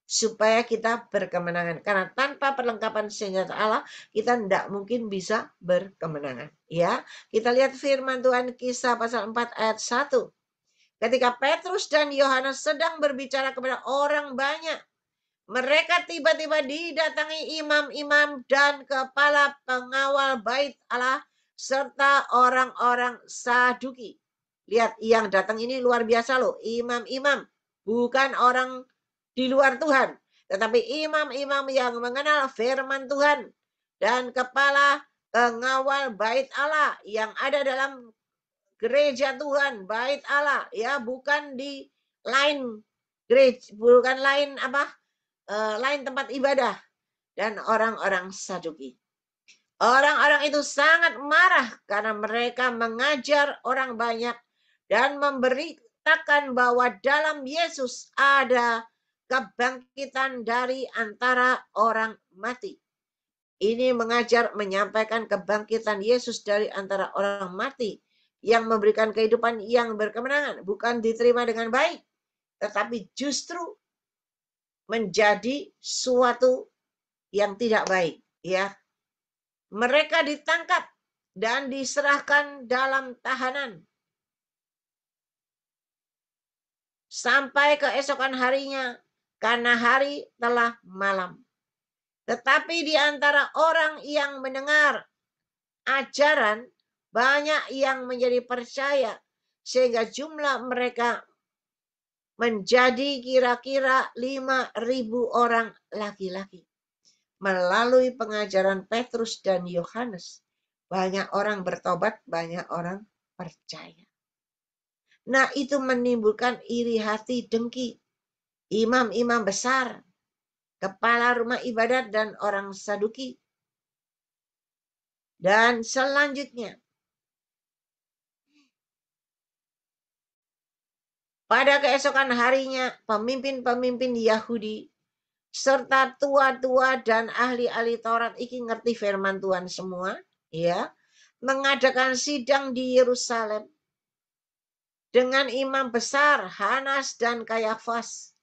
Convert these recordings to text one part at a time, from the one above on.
supaya kita berkemenangan. Karena tanpa perlengkapan senjata Allah, kita tidak mungkin bisa berkemenangan. Ya, kita lihat firman Tuhan Kisah pasal 4 ayat 1. Ketika Petrus dan Yohanes sedang berbicara kepada orang banyak, mereka tiba-tiba didatangi imam-imam dan kepala pengawal bait Allah serta orang-orang Saduki. Lihat, yang datang ini luar biasa loh, imam-imam, bukan orang di luar Tuhan, tetapi imam-imam yang mengenal firman Tuhan dan kepala pengawal bait Allah yang ada dalam gereja Tuhan, bait Allah, ya, bukan di lain gereja, bukan lain lain tempat ibadah. Dan orang-orang Saduki. Orang-orang itu sangat marah karena mereka mengajar orang banyak dan memberitakan bahwa dalam Yesus ada kebangkitan dari antara orang mati. Ini menyampaikan kebangkitan Yesus dari antara orang mati yang memberikan kehidupan yang berkemenangan, bukan diterima dengan baik, tetapi justru menjadi suatu yang tidak baik, ya. Mereka ditangkap dan diserahkan dalam tahanan sampai keesokan harinya karena hari telah malam. Tetapi di antara orang yang mendengar ajaran, banyak yang menjadi percaya sehingga jumlah mereka menjadi kira-kira 5.000 orang laki-laki. Melalui pengajaran Petrus dan Yohanes, banyak orang bertobat, banyak orang percaya. Nah, itu menimbulkan iri hati, dengki. Imam-imam besar, kepala rumah ibadat, dan orang Saduki. Dan selanjutnya, pada keesokan harinya, pemimpin-pemimpin Yahudi serta tua-tua dan ahli-ahli Taurat iki ngerti firman Tuhan semua, ya, mengadakan sidang di Yerusalem dengan imam besar Hanas dan Kayafas,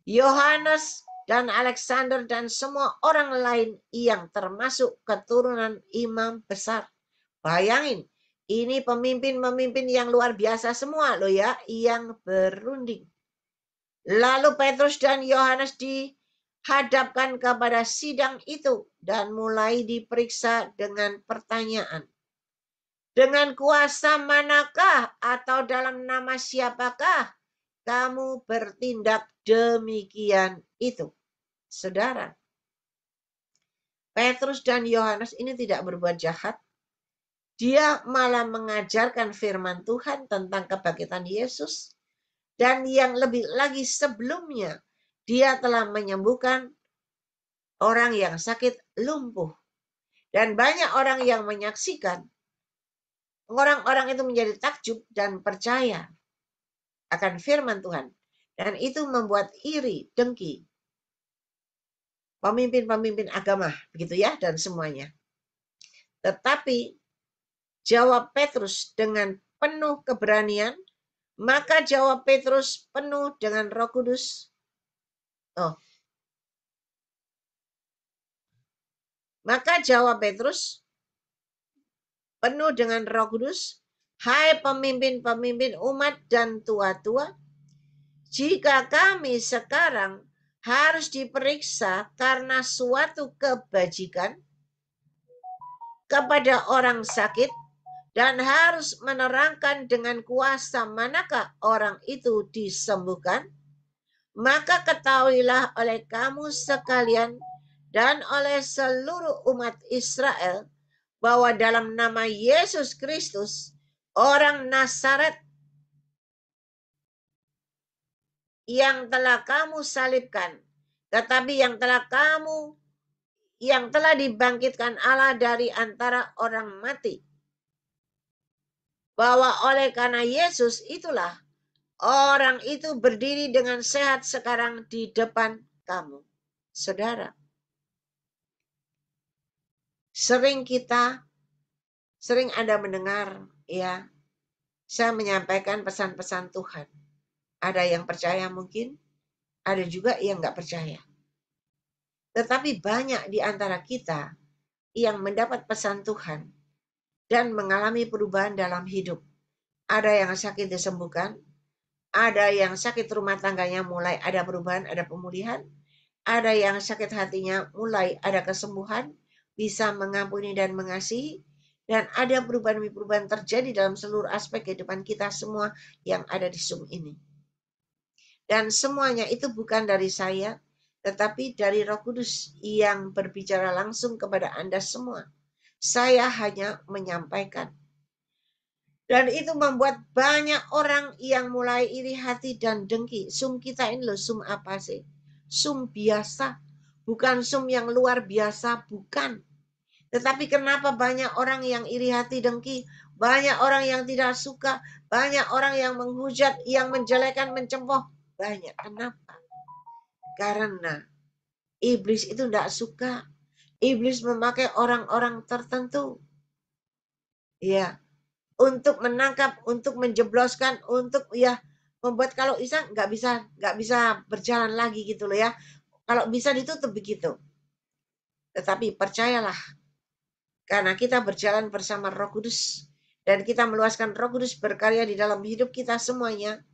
Yohanes dan Alexander dan semua orang lain yang termasuk keturunan imam besar. Bayangin, ini pemimpin-pemimpin yang luar biasa semua loh ya, yang berunding. Lalu Petrus dan Yohanes dihadapkan kepada sidang itu dan mulai diperiksa dengan pertanyaan. Dengan kuasa manakah atau dalam nama siapakah kamu bertindak demikian itu? Saudara, Petrus dan Yohanes ini tidak berbuat jahat. Dia malah mengajarkan firman Tuhan tentang kebangkitan Yesus. Dan yang lebih lagi sebelumnya, dia telah menyembuhkan orang yang sakit lumpuh. Dan banyak orang yang menyaksikan. Orang-orang itu menjadi takjub dan percaya akan firman Tuhan. Dan itu membuat iri, dengki pemimpin-pemimpin agama, begitu ya, dan semuanya. Tetapi jawab Petrus dengan penuh keberanian, maka jawab Petrus penuh dengan Roh Kudus. Maka jawab Petrus penuh dengan Roh Kudus, hai pemimpin-pemimpin umat dan tua-tua, jika kami sekarang harus diperiksa karena suatu kebajikan kepada orang sakit dan harus menerangkan dengan kuasa manakah orang itu disembuhkan, maka ketahuilah oleh kamu sekalian dan oleh seluruh umat Israel bahwa dalam nama Yesus Kristus, orang Nazaret yang telah kamu salibkan, tetapi yang telah dibangkitkan Allah dari antara orang mati. Bahwa oleh karena Yesus itulah orang itu berdiri dengan sehat sekarang di depan kamu. Saudara, sering Anda mendengar, ya, saya menyampaikan pesan-pesan Tuhan. Ada yang percaya mungkin, ada juga yang nggak percaya. Tetapi banyak di antara kita yang mendapat pesan Tuhan dan mengalami perubahan dalam hidup. Ada yang sakit disembuhkan, ada yang sakit rumah tangganya mulai ada perubahan, ada pemulihan, ada yang sakit hatinya mulai ada kesembuhan, bisa mengampuni dan mengasihi, dan ada perubahan-perubahan terjadi dalam seluruh aspek kehidupan kita semua yang ada di Zoom ini. Dan semuanya itu bukan dari saya, tetapi dari Roh Kudus yang berbicara langsung kepada Anda semua. Saya hanya menyampaikan. Dan itu membuat banyak orang yang mulai iri hati dan dengki. Zoom kita ini loh, Zoom apa sih? Zoom biasa. Bukan Zoom yang luar biasa, bukan. Tetapi kenapa banyak orang yang iri hati dengki? Banyak orang yang tidak suka. Banyak orang yang menghujat, yang menjelekan, mencemooh. Banyak. Kenapa? Karena iblis itu tidak suka. Iblis memakai orang-orang tertentu. Ya, untuk menangkap, untuk menjebloskan, untuk ya membuat kalau bisa nggak bisa berjalan lagi gitu loh ya. Kalau bisa ditutup begitu. Tetapi percayalah, karena kita berjalan bersama Roh Kudus dan kita meluaskan Roh Kudus berkarya di dalam hidup kita semuanya.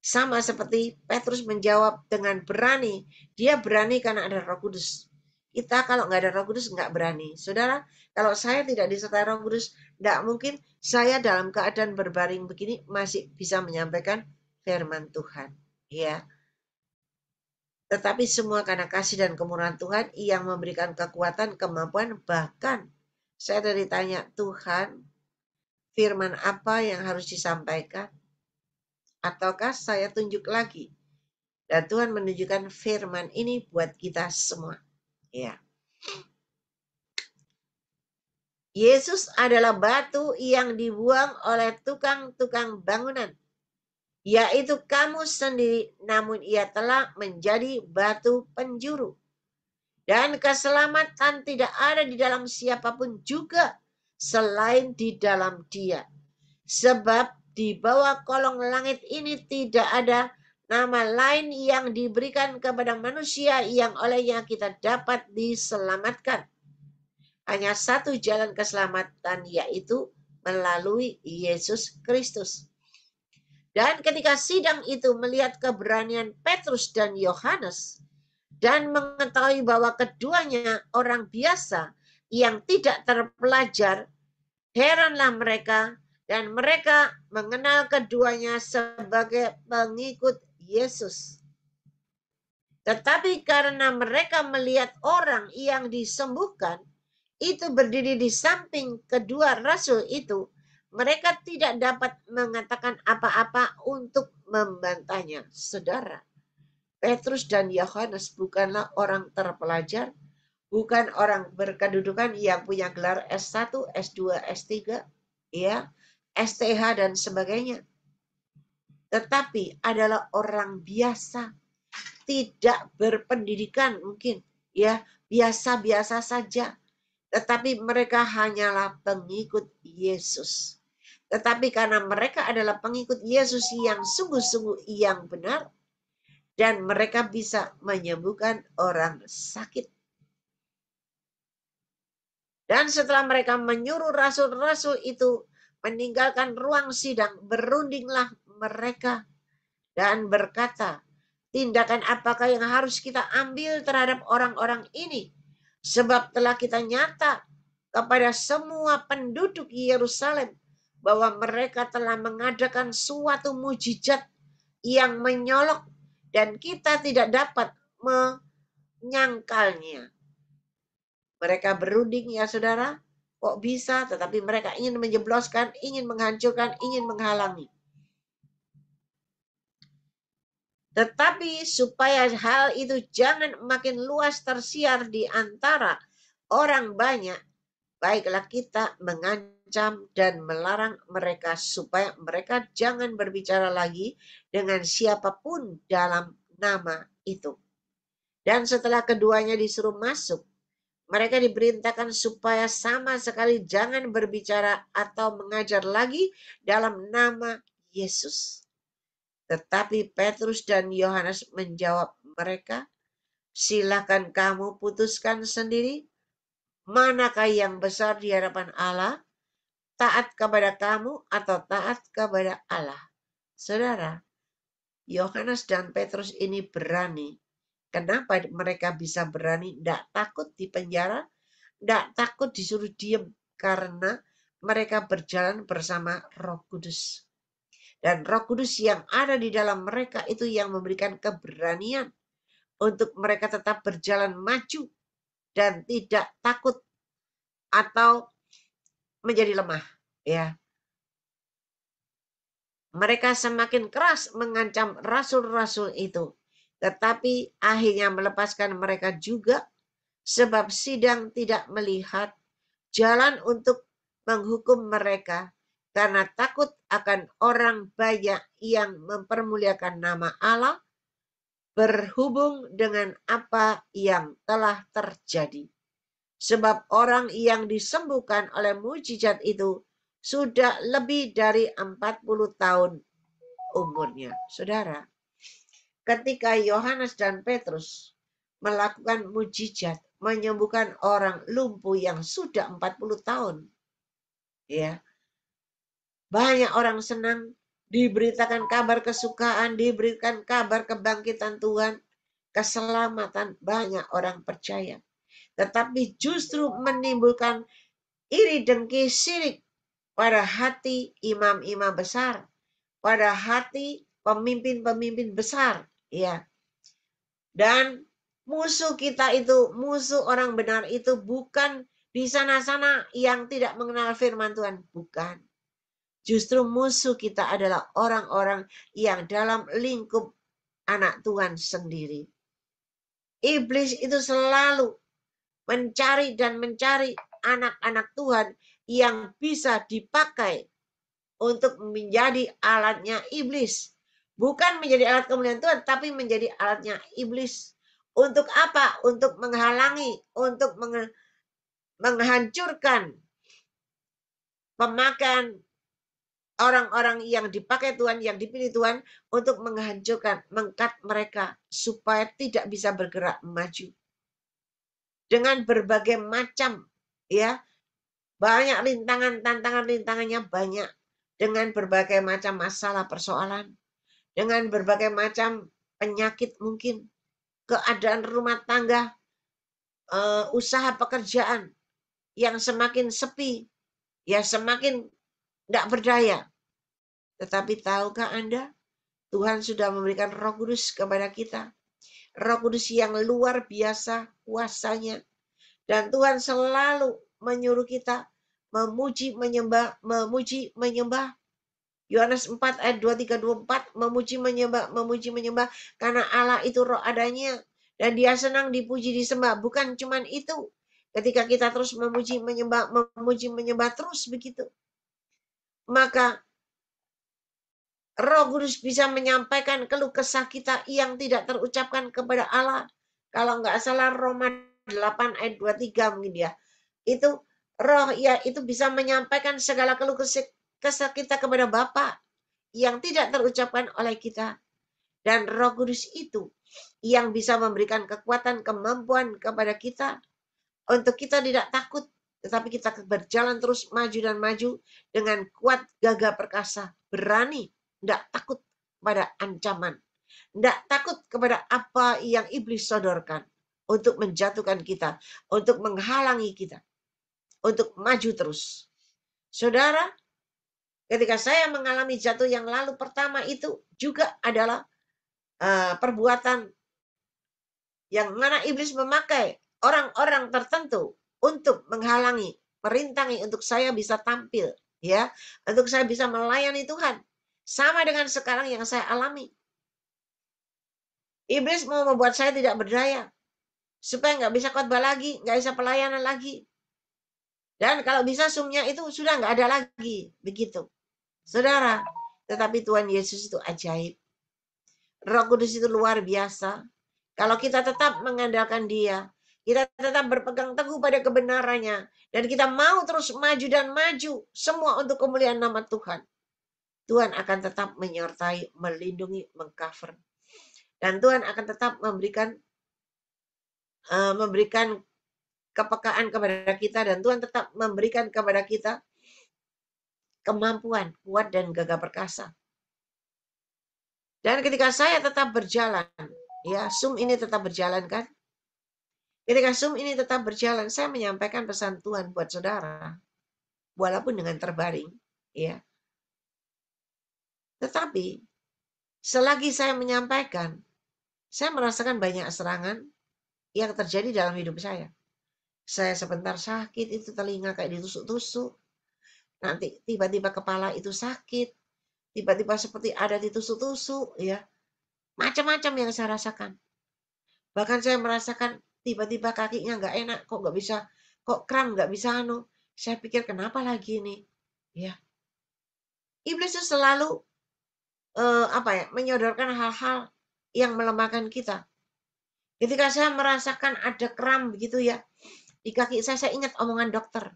Sama seperti Petrus menjawab dengan berani. Dia berani karena ada Roh Kudus. Kita kalau nggak ada Roh Kudus nggak berani. Saudara, kalau saya tidak disertai Roh Kudus, nggak mungkin saya dalam keadaan berbaring begini masih bisa menyampaikan firman Tuhan. Ya, tetapi semua karena kasih dan kemurahan Tuhan yang memberikan kekuatan, kemampuan, bahkan saya dari tanya Tuhan, firman apa yang harus disampaikan? Ataukah saya tunjuk lagi? Dan Tuhan menunjukkan firman ini buat kita semua. Ya. Yesus adalah batu yang dibuang oleh tukang-tukang bangunan, yaitu kamu sendiri, namun ia telah menjadi batu penjuru. Dan keselamatan tidak ada di dalam siapapun juga selain di dalam Dia. Sebab di bawah kolong langit ini tidak ada nama lain yang diberikan kepada manusia yang olehnya kita dapat diselamatkan. Hanya satu jalan keselamatan, yaitu melalui Yesus Kristus. Dan ketika sidang itu melihat keberanian Petrus dan Yohanes dan mengetahui bahwa keduanya orang biasa yang tidak terpelajar, heranlah mereka dan mereka mengenal keduanya sebagai pengikut Yesus. Tetapi karena mereka melihat orang yang disembuhkan itu berdiri di samping kedua rasul itu, mereka tidak dapat mengatakan apa-apa untuk membantahnya. Saudara, Petrus dan Yohanes bukanlah orang terpelajar, bukan orang berkedudukan yang punya gelar S1, S2, S3, ya, STH dan sebagainya. Tetapi adalah orang biasa, tidak berpendidikan mungkin, ya, biasa-biasa saja. Tetapi mereka hanyalah pengikut Yesus. Tetapi karena mereka adalah pengikut Yesus yang sungguh-sungguh yang benar, dan mereka bisa menyembuhkan orang sakit. Dan setelah mereka menyuruh rasul-rasul itu meninggalkan ruang sidang, berundinglah mereka dan berkata, tindakan apakah yang harus kita ambil terhadap orang-orang ini? Sebab telah kita nyata kepada semua penduduk Yerusalem bahwa mereka telah mengadakan suatu mujizat yang menyolok dan kita tidak dapat menyangkalnya. Mereka berunding ya saudara, kok bisa? Tetapi mereka ingin menjebloskan, ingin menghancurkan, ingin menghalangi. Tetapi supaya hal itu jangan makin luas tersiar di antara orang banyak, baiklah kita mengancam dan melarang mereka supaya mereka jangan berbicara lagi dengan siapapun dalam nama itu. Dan setelah keduanya disuruh masuk, mereka diperintahkan supaya sama sekali jangan berbicara atau mengajar lagi dalam nama Yesus. Tetapi Petrus dan Yohanes menjawab mereka, silakan kamu putuskan sendiri, manakah yang besar di hadapan Allah, taat kepada kamu atau taat kepada Allah. Saudara, Yohanes dan Petrus ini berani. Kenapa mereka bisa berani? Tidak takut di penjara, tidak takut disuruh diam, karena mereka berjalan bersama Roh Kudus. Dan Roh Kudus yang ada di dalam mereka itu yang memberikan keberanian untuk mereka tetap berjalan maju dan tidak takut atau menjadi lemah. Ya, mereka semakin keras mengancam rasul-rasul itu, tetapi akhirnya melepaskan mereka juga, sebab sidang tidak melihat jalan untuk menghukum mereka karena takut akan orang banyak yang mempermuliakan nama Allah berhubung dengan apa yang telah terjadi. Sebab orang yang disembuhkan oleh mujizat itu sudah lebih dari 40 tahun umurnya. Saudara, ketika Yohanes dan Petrus melakukan mujizat, menyembuhkan orang lumpuh yang sudah 40 tahun, ya, banyak orang senang, diberitakan kabar kesukaan, diberikan kabar kebangkitan Tuhan, keselamatan, banyak orang percaya. Tetapi justru menimbulkan iri dengki sirik pada hati imam-imam besar, pada hati pemimpin-pemimpin besar, ya. Dan musuh kita itu, musuh orang benar itu bukan di sana-sana yang tidak mengenal firman Tuhan, bukan. Justru musuh kita adalah orang-orang yang dalam lingkup anak Tuhan sendiri. Iblis itu selalu mencari dan mencari anak-anak Tuhan yang bisa dipakai untuk menjadi alatnya iblis. Bukan menjadi alat kemuliaan Tuhan, tapi menjadi alatnya iblis. Untuk apa? Untuk menghalangi, untuk menghancurkan pemakaian orang-orang yang dipakai Tuhan, yang dipilih Tuhan, untuk menghancurkan, mengkat mereka supaya tidak bisa bergerak maju. Dengan berbagai macam, ya, banyak rintangan, tantangannya banyak. Dengan berbagai macam masalah, persoalan. Dengan berbagai macam penyakit mungkin. Keadaan rumah tangga, usaha pekerjaan yang semakin sepi, ya semakin tidak berdaya. Tetapi tahukah Anda, Tuhan sudah memberikan Roh Kudus kepada kita. Roh Kudus yang luar biasa kuasanya. Dan Tuhan selalu menyuruh kita memuji, menyembah, memuji, menyembah. Yohanes 4 ayat 23-24, memuji, menyembah, karena Allah itu roh adanya. Dan dia senang dipuji, disembah. Bukan cuman itu. Ketika kita terus memuji, menyembah terus begitu. Maka Roh Kudus bisa menyampaikan keluh kesah kita yang tidak terucapkan kepada Allah. Kalau nggak salah Roma 8 ayat 23 mungkin ya. Itu roh ya itu bisa menyampaikan segala keluh kesah kita kepada Bapa yang tidak terucapkan oleh kita. Dan Roh Kudus itu yang bisa memberikan kekuatan, kemampuan kepada kita untuk kita tidak takut, tetapi kita berjalan terus maju dan maju dengan kuat, gagah perkasa, berani, tidak takut pada ancaman, tidak takut kepada apa yang iblis sodorkan untuk menjatuhkan kita, untuk menghalangi kita, untuk maju terus. Saudara, ketika saya mengalami jatuh yang lalu pertama itu juga adalah perbuatan yang mana iblis memakai orang-orang tertentu untuk menghalangi, merintangi untuk saya bisa tampil, ya, untuk saya bisa melayani Tuhan. Sama dengan sekarang yang saya alami. Iblis mau membuat saya tidak berdaya, supaya nggak bisa khotbah lagi, nggak bisa pelayanan lagi. Dan kalau bisa Zoom-nya itu sudah nggak ada lagi, begitu. Saudara, tetapi Tuhan Yesus itu ajaib. Roh Kudus itu luar biasa. Kalau kita tetap mengandalkan Dia, kita tetap berpegang teguh pada kebenarannya, dan kita mau terus maju dan maju, semua untuk kemuliaan nama Tuhan. Tuhan akan tetap menyertai, melindungi, mengcover. Dan Tuhan akan tetap memberikan kepekaan kepada kita, dan Tuhan tetap memberikan kepada kita kemampuan kuat dan gagah perkasa. Dan ketika saya tetap berjalan, ya, Zoom ini tetap berjalan kan? Ketika Zoom ini tetap berjalan, saya menyampaikan pesan Tuhan buat saudara, walaupun dengan terbaring, ya. Tetapi selagi saya menyampaikan, saya merasakan banyak serangan yang terjadi dalam hidup saya. Saya sebentar sakit, itu telinga kayak ditusuk-tusuk. Nanti tiba-tiba kepala itu sakit, tiba-tiba seperti ada ditusuk-tusuk, ya. Macam-macam yang saya rasakan. Bahkan saya merasakan tiba-tiba kakinya nggak enak, kok nggak bisa, kok kram nggak bisa anu. Saya pikir kenapa lagi ini, ya. Iblis itu selalu menyodorkan hal-hal yang melemahkan kita. Ketika saya merasakan ada kram begitu ya di kaki saya ingat omongan dokter.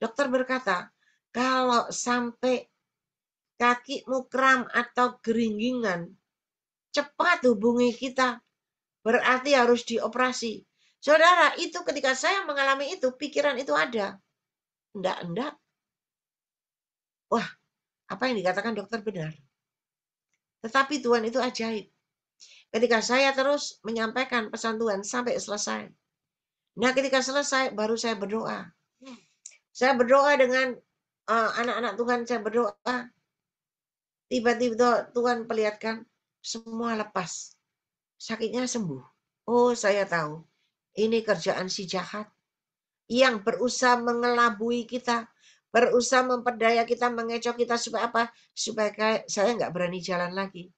Dokter berkata, kalau sampai kakimu kram atau geringgingan, cepat hubungi kita. Berarti harus dioperasi. Saudara, itu ketika saya mengalami itu, pikiran itu ada. Enggak. Wah, apa yang dikatakan dokter benar. Tetapi Tuhan itu ajaib. Ketika saya terus menyampaikan pesan Tuhan sampai selesai. Nah, ketika selesai, baru saya berdoa. Saya berdoa dengan anak-anak Tuhan, saya berdoa. Tiba-tiba Tuhan perlihatkan semua lepas. Sakitnya sembuh. Oh, saya tahu. Ini kerjaan si jahat yang berusaha mengelabui kita, berusaha memperdaya kita, mengecoh kita supaya apa? Supaya saya nggak berani jalan lagi.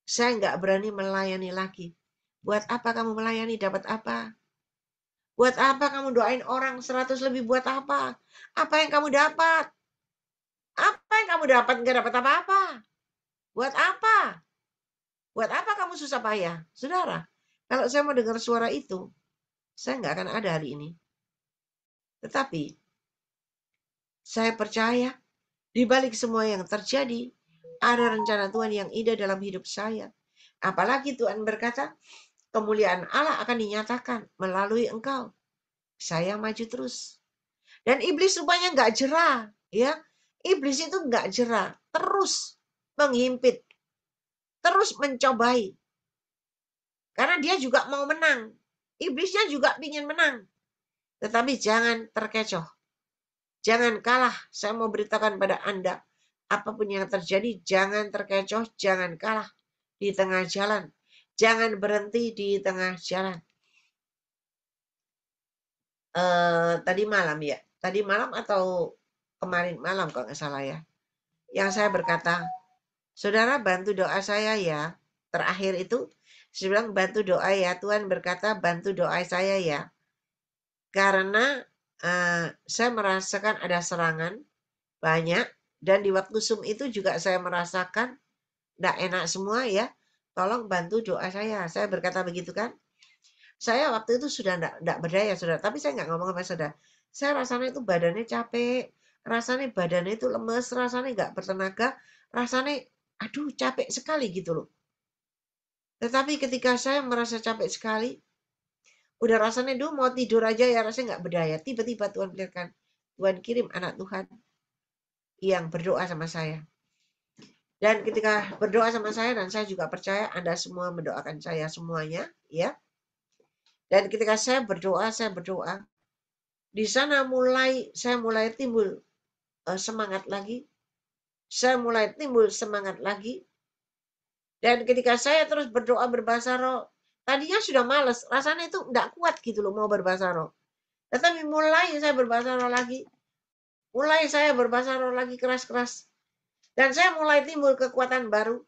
Saya nggak berani melayani lagi. Buat apa kamu melayani? Dapat apa? Buat apa kamu doain orang 100 lebih? Buat apa? Apa yang kamu dapat? Apa yang kamu dapat? Nggak dapat apa-apa. Buat apa? Buat apa kamu susah payah? Saudara, kalau saya mau dengar suara itu, saya nggak akan ada hari ini. Tetapi, saya percaya di balik semua yang terjadi, ada rencana Tuhan yang indah dalam hidup saya. Apalagi Tuhan berkata, kemuliaan Allah akan dinyatakan melalui engkau. Saya maju terus. Dan iblis rupanya nggak jerah. Ya, iblis itu nggak jerah. Terus menghimpit. Terus mencobai. Karena dia juga mau menang. Iblisnya juga ingin menang. Tetapi jangan terkecoh. Jangan kalah. Saya mau beritakan pada Anda. Apapun yang terjadi, jangan terkecoh, jangan kalah di tengah jalan. Jangan berhenti di tengah jalan. Tadi malam ya. Tadi malam atau kemarin malam kalau nggak salah ya. Yang saya berkata, saudara bantu doa saya ya. Terakhir itu, saya bilang bantu doa ya. Tuhan berkata bantu doa saya ya. Karena saya merasakan ada serangan banyak. Dan di waktu Zoom itu juga saya merasakan tidak enak semua ya. Tolong bantu doa saya. Saya berkata begitu kan. Saya waktu itu sudah tidak berdaya saudara. Tapi saya nggak ngomong sama saudara. Saya rasanya itu badannya capek. Rasanya badannya itu lemes. Rasanya nggak bertenaga. Rasanya aduh capek sekali gitu loh. Tetapi ketika saya merasa capek sekali. Udah rasanya mau tidur aja ya rasanya nggak berdaya. Tiba-tiba Tuhan berikan. Tuhan kirim anak Tuhan yang berdoa sama saya. Dan ketika berdoa sama saya, dan saya juga percaya Anda semua mendoakan saya semuanya, ya. Dan ketika saya berdoa, di sana saya mulai timbul semangat lagi. Saya mulai timbul semangat lagi. Dan ketika saya terus berdoa berbahasa roh, tadinya sudah males, rasanya itu enggak kuat gitu loh mau berbahasa roh. Tetapi mulai saya berbahasa roh lagi, keras-keras. Dan saya mulai timbul kekuatan baru.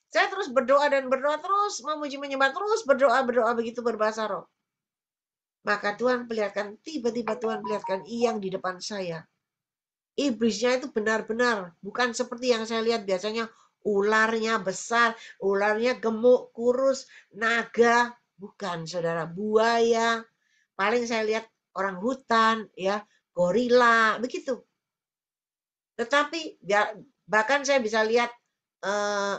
Saya terus berdoa dan berdoa terus, memuji menyembah terus, berdoa begitu berbahasa roh. Maka Tuhan perlihatkan, tiba-tiba Tuhan perlihatkan yang di depan saya. Iblisnya itu benar-benar bukan seperti yang saya lihat biasanya, ularnya besar, ularnya gemuk, kurus, naga, bukan saudara, buaya. Paling saya lihat orang hutan, ya, gorila, begitu. Tetapi bahkan saya bisa lihat eh,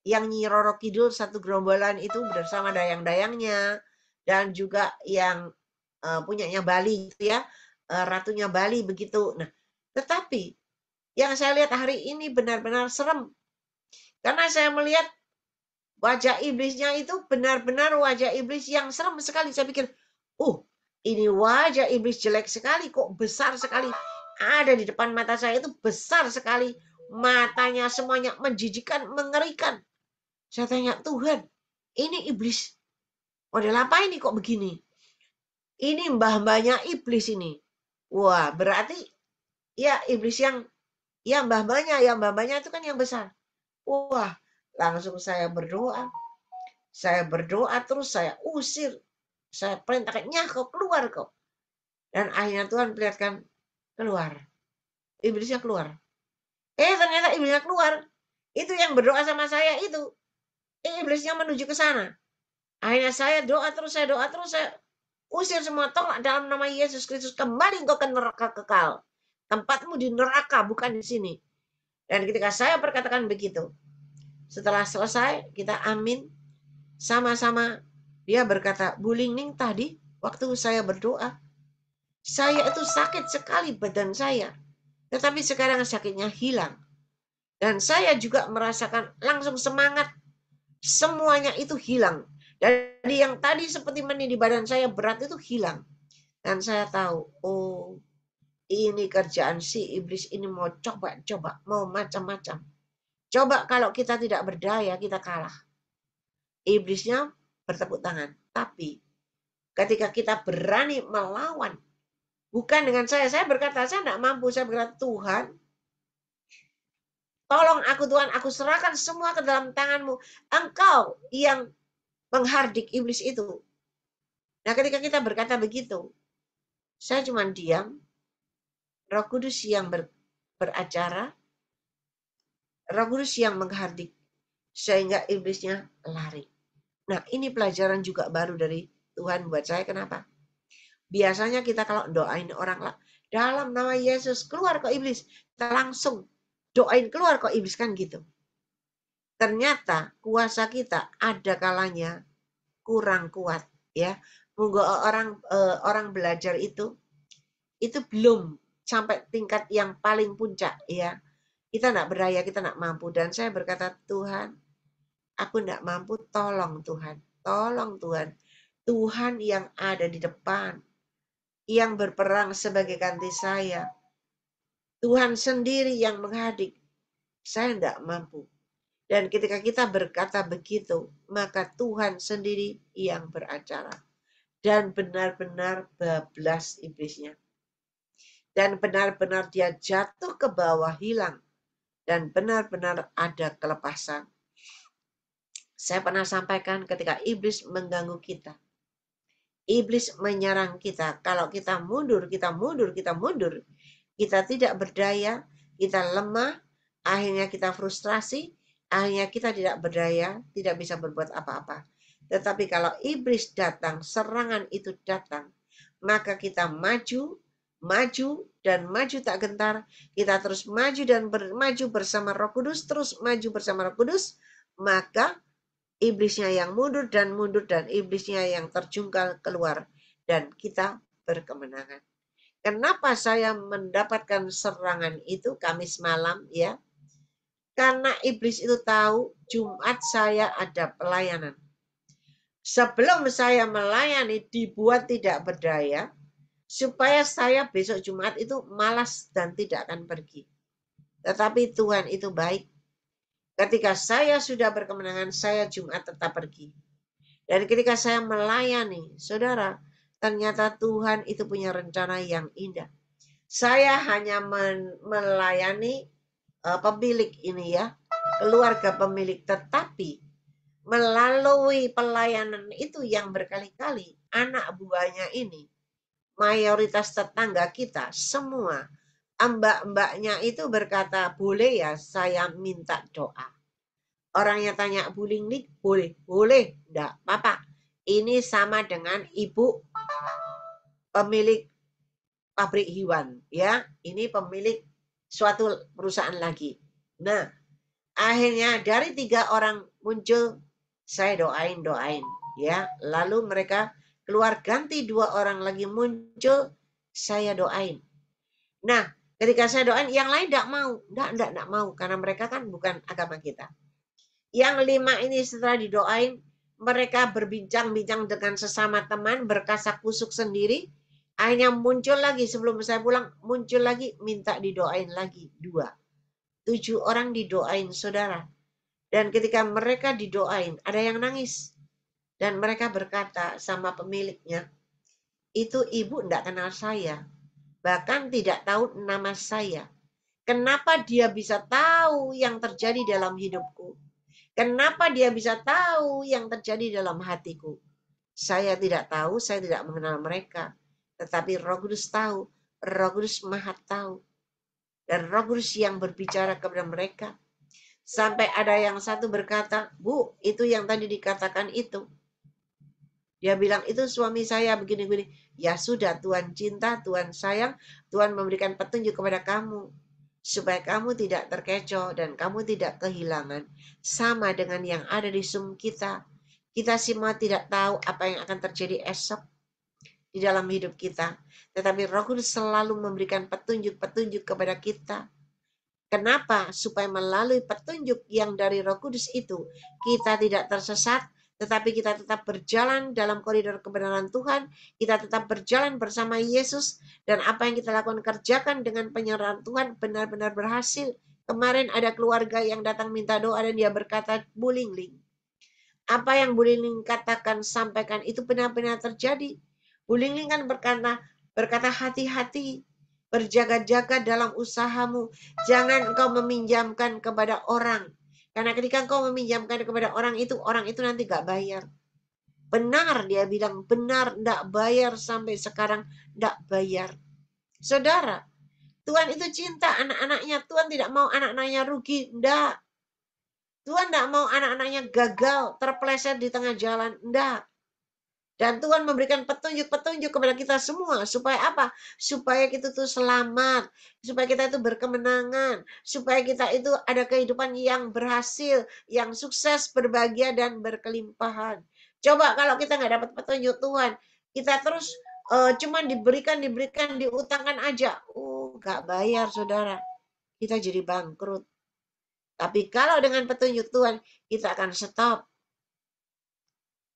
yang Nyi Roro Kidul satu gerombolan itu bersama dayang-dayangnya, dan juga yang punyanya Bali gitu ya, ratunya Bali begitu. Nah, tetapi yang saya lihat hari ini benar-benar serem karena saya melihat wajah iblisnya itu benar-benar wajah iblis yang serem sekali. Saya pikir, ini wajah iblis jelek sekali, kok besar sekali. Ada di depan mata saya itu besar sekali. Matanya semuanya menjijikan, mengerikan. Saya tanya, Tuhan, ini iblis. Model apa ini kok begini? Ini mbah-mbahnya iblis ini. Wah, berarti ya iblis yang mbah-mbahnya, itu kan yang besar. Wah, langsung saya berdoa. Saya berdoa terus, saya usir. Saya perintahkan, kau keluar kau. Dan akhirnya Tuhan perlihatkan, keluar. Iblisnya keluar. Ternyata iblisnya keluar. Itu yang berdoa sama saya itu. Iblisnya menuju ke sana. Akhirnya saya doa terus, saya usir semua. Tolak dalam nama Yesus Kristus, kembali engkau ke neraka kekal. Tempatmu di neraka, bukan di sini. Dan ketika saya berkatakan begitu, setelah selesai, kita amin. Sama-sama dia berkata, Bu Lingning tadi waktu saya berdoa, saya itu sakit sekali badan saya. Tetapi sekarang sakitnya hilang. Dan saya juga merasakan langsung semangat. Semuanya itu hilang. Dari yang tadi seperti meni di badan saya berat itu hilang. Dan saya tahu, ini kerjaan si iblis ini mau coba-coba, mau macam-macam. Coba kalau kita tidak berdaya, kita kalah. Iblisnya bertepuk tangan. Tapi ketika kita berani melawan, bukan dengan saya berkata, saya tidak mampu. Saya berkata, Tuhan, tolong aku Tuhan, aku serahkan semua ke dalam tanganmu. Engkau yang menghardik iblis itu. Nah, ketika kita berkata begitu, saya cuma diam. Roh Kudus yang beracara, Roh Kudus yang menghardik, sehingga iblisnya lari. Nah, ini pelajaran juga baru dari Tuhan buat saya. Kenapa? Biasanya kita kalau doain orang lah, dalam nama Yesus, keluar kok iblis. Kita langsung doain keluar kok iblis, kan gitu. Ternyata kuasa kita ada kalanya kurang kuat, ya. Monggo orang belajar itu belum sampai tingkat yang paling puncak, ya. Kita tidak berdaya, kita tidak mampu. Dan saya berkata, Tuhan, aku tidak mampu, tolong Tuhan. Tolong Tuhan. Tuhan yang ada di depan, yang berperang sebagai ganti saya. Tuhan sendiri yang menghadik. Saya tidak mampu. Dan ketika kita berkata begitu, maka Tuhan sendiri yang beracara. Dan benar-benar bablas iblisnya. Dan benar-benar dia jatuh ke bawah, hilang. Dan benar-benar ada kelepasan. Saya pernah sampaikan ketika iblis mengganggu kita. Iblis menyerang kita. Kalau kita mundur, kita tidak berdaya, kita lemah, akhirnya kita frustrasi, akhirnya kita tidak berdaya, tidak bisa berbuat apa-apa. Tetapi kalau iblis datang, serangan itu datang, maka kita maju dan maju tak gentar. Kita terus maju dan maju bersama Roh Kudus, terus maju bersama Roh Kudus, maka iblisnya yang mundur dan iblisnya yang terjungkal keluar, dan kita berkemenangan. Kenapa saya mendapatkan serangan itu Kamis malam, ya? Karena iblis itu tahu Jumat saya ada pelayanan. Sebelum saya melayani dibuat tidak berdaya, supaya saya besok Jumat itu malas dan tidak akan pergi. Tetapi Tuhan itu baik. Ketika saya sudah berkemenangan, saya Jumat tetap pergi. Dan ketika saya melayani, saudara, ternyata Tuhan itu punya rencana yang indah. Saya hanya melayani pemilik ini, ya, keluarga pemilik, tetapi melalui pelayanan itu yang berkali-kali, anak buahnya ini, mayoritas tetangga kita, semua mbak-mbaknya itu berkata, boleh ya saya minta doa. Orangnya tanya, Bu Lingning, boleh, enggak apa-apa. Ini sama dengan ibu pemilik pabrik hewan, ya. Ini pemilik suatu perusahaan lagi. Nah, Akhirnya dari 3 orang muncul, saya doain, ya. Lalu mereka keluar ganti 2 orang lagi muncul, saya doain. Nah, ketika saya doain, yang lain tidak mau, tidak mau, karena mereka kan bukan agama kita. Yang 5 ini setelah didoain, mereka berbincang-bincang dengan sesama teman, berkasak-kusuk sendiri. Akhirnya muncul lagi sebelum saya pulang, muncul lagi minta didoain lagi 2. 7 orang didoain, saudara. Dan ketika mereka didoain, ada yang nangis. Dan mereka berkata sama pemiliknya, itu ibu tidak kenal saya. Bahkan tidak tahu nama saya. Kenapa dia bisa tahu yang terjadi dalam hidupku? Kenapa dia bisa tahu yang terjadi dalam hatiku? Saya tidak tahu, saya tidak mengenal mereka. Tetapi Roh Kudus tahu, Roh Kudus Maha tahu. Dan Roh Kudus yang berbicara kepada mereka. Sampai ada yang satu berkata, Bu, itu yang tadi dikatakan itu. Dia bilang, itu suami saya begini-begini. Ya sudah, Tuhan cinta, Tuhan sayang, Tuhan memberikan petunjuk kepada kamu. Supaya kamu tidak terkecoh dan kamu tidak kehilangan. Sama dengan yang ada di Zoom kita. Kita semua tidak tahu apa yang akan terjadi esok di dalam hidup kita. Tetapi Roh Kudus selalu memberikan petunjuk-petunjuk kepada kita. Kenapa? Supaya melalui petunjuk yang dari Roh Kudus itu, kita tidak tersesat, tetapi kita tetap berjalan dalam koridor kebenaran Tuhan, kita tetap berjalan bersama Yesus, dan apa yang kita lakukan kerjakan dengan penyerahan Tuhan benar-benar berhasil. Kemarin ada keluarga yang datang minta doa dan dia berkata, Bu Lingling, apa yang Bu Lingling katakan, sampaikan itu benar-benar terjadi. Bu Lingling kan berkata hati-hati, berjaga-jaga dalam usahamu. Jangan engkau meminjamkan kepada orang. Karena ketika engkau meminjamkan kepada orang itu nanti gak bayar. Benar, dia bilang, benar, gak bayar sampai sekarang, gak bayar. Saudara, Tuhan itu cinta anak-anaknya. Tuhan tidak mau anak-anaknya rugi, enggak. Tuhan tidak mau anak-anaknya gagal, terpeleset di tengah jalan, enggak. Dan Tuhan memberikan petunjuk-petunjuk kepada kita semua. Supaya apa? Supaya kita itu selamat. Supaya kita itu berkemenangan. Supaya kita itu ada kehidupan yang berhasil. Yang sukses, berbahagia, dan berkelimpahan. Coba kalau kita nggak dapat petunjuk Tuhan. Kita terus cuma diberikan, diutangkan aja. Nggak bayar, saudara. Kita jadi bangkrut. Tapi kalau dengan petunjuk Tuhan, kita akan stop.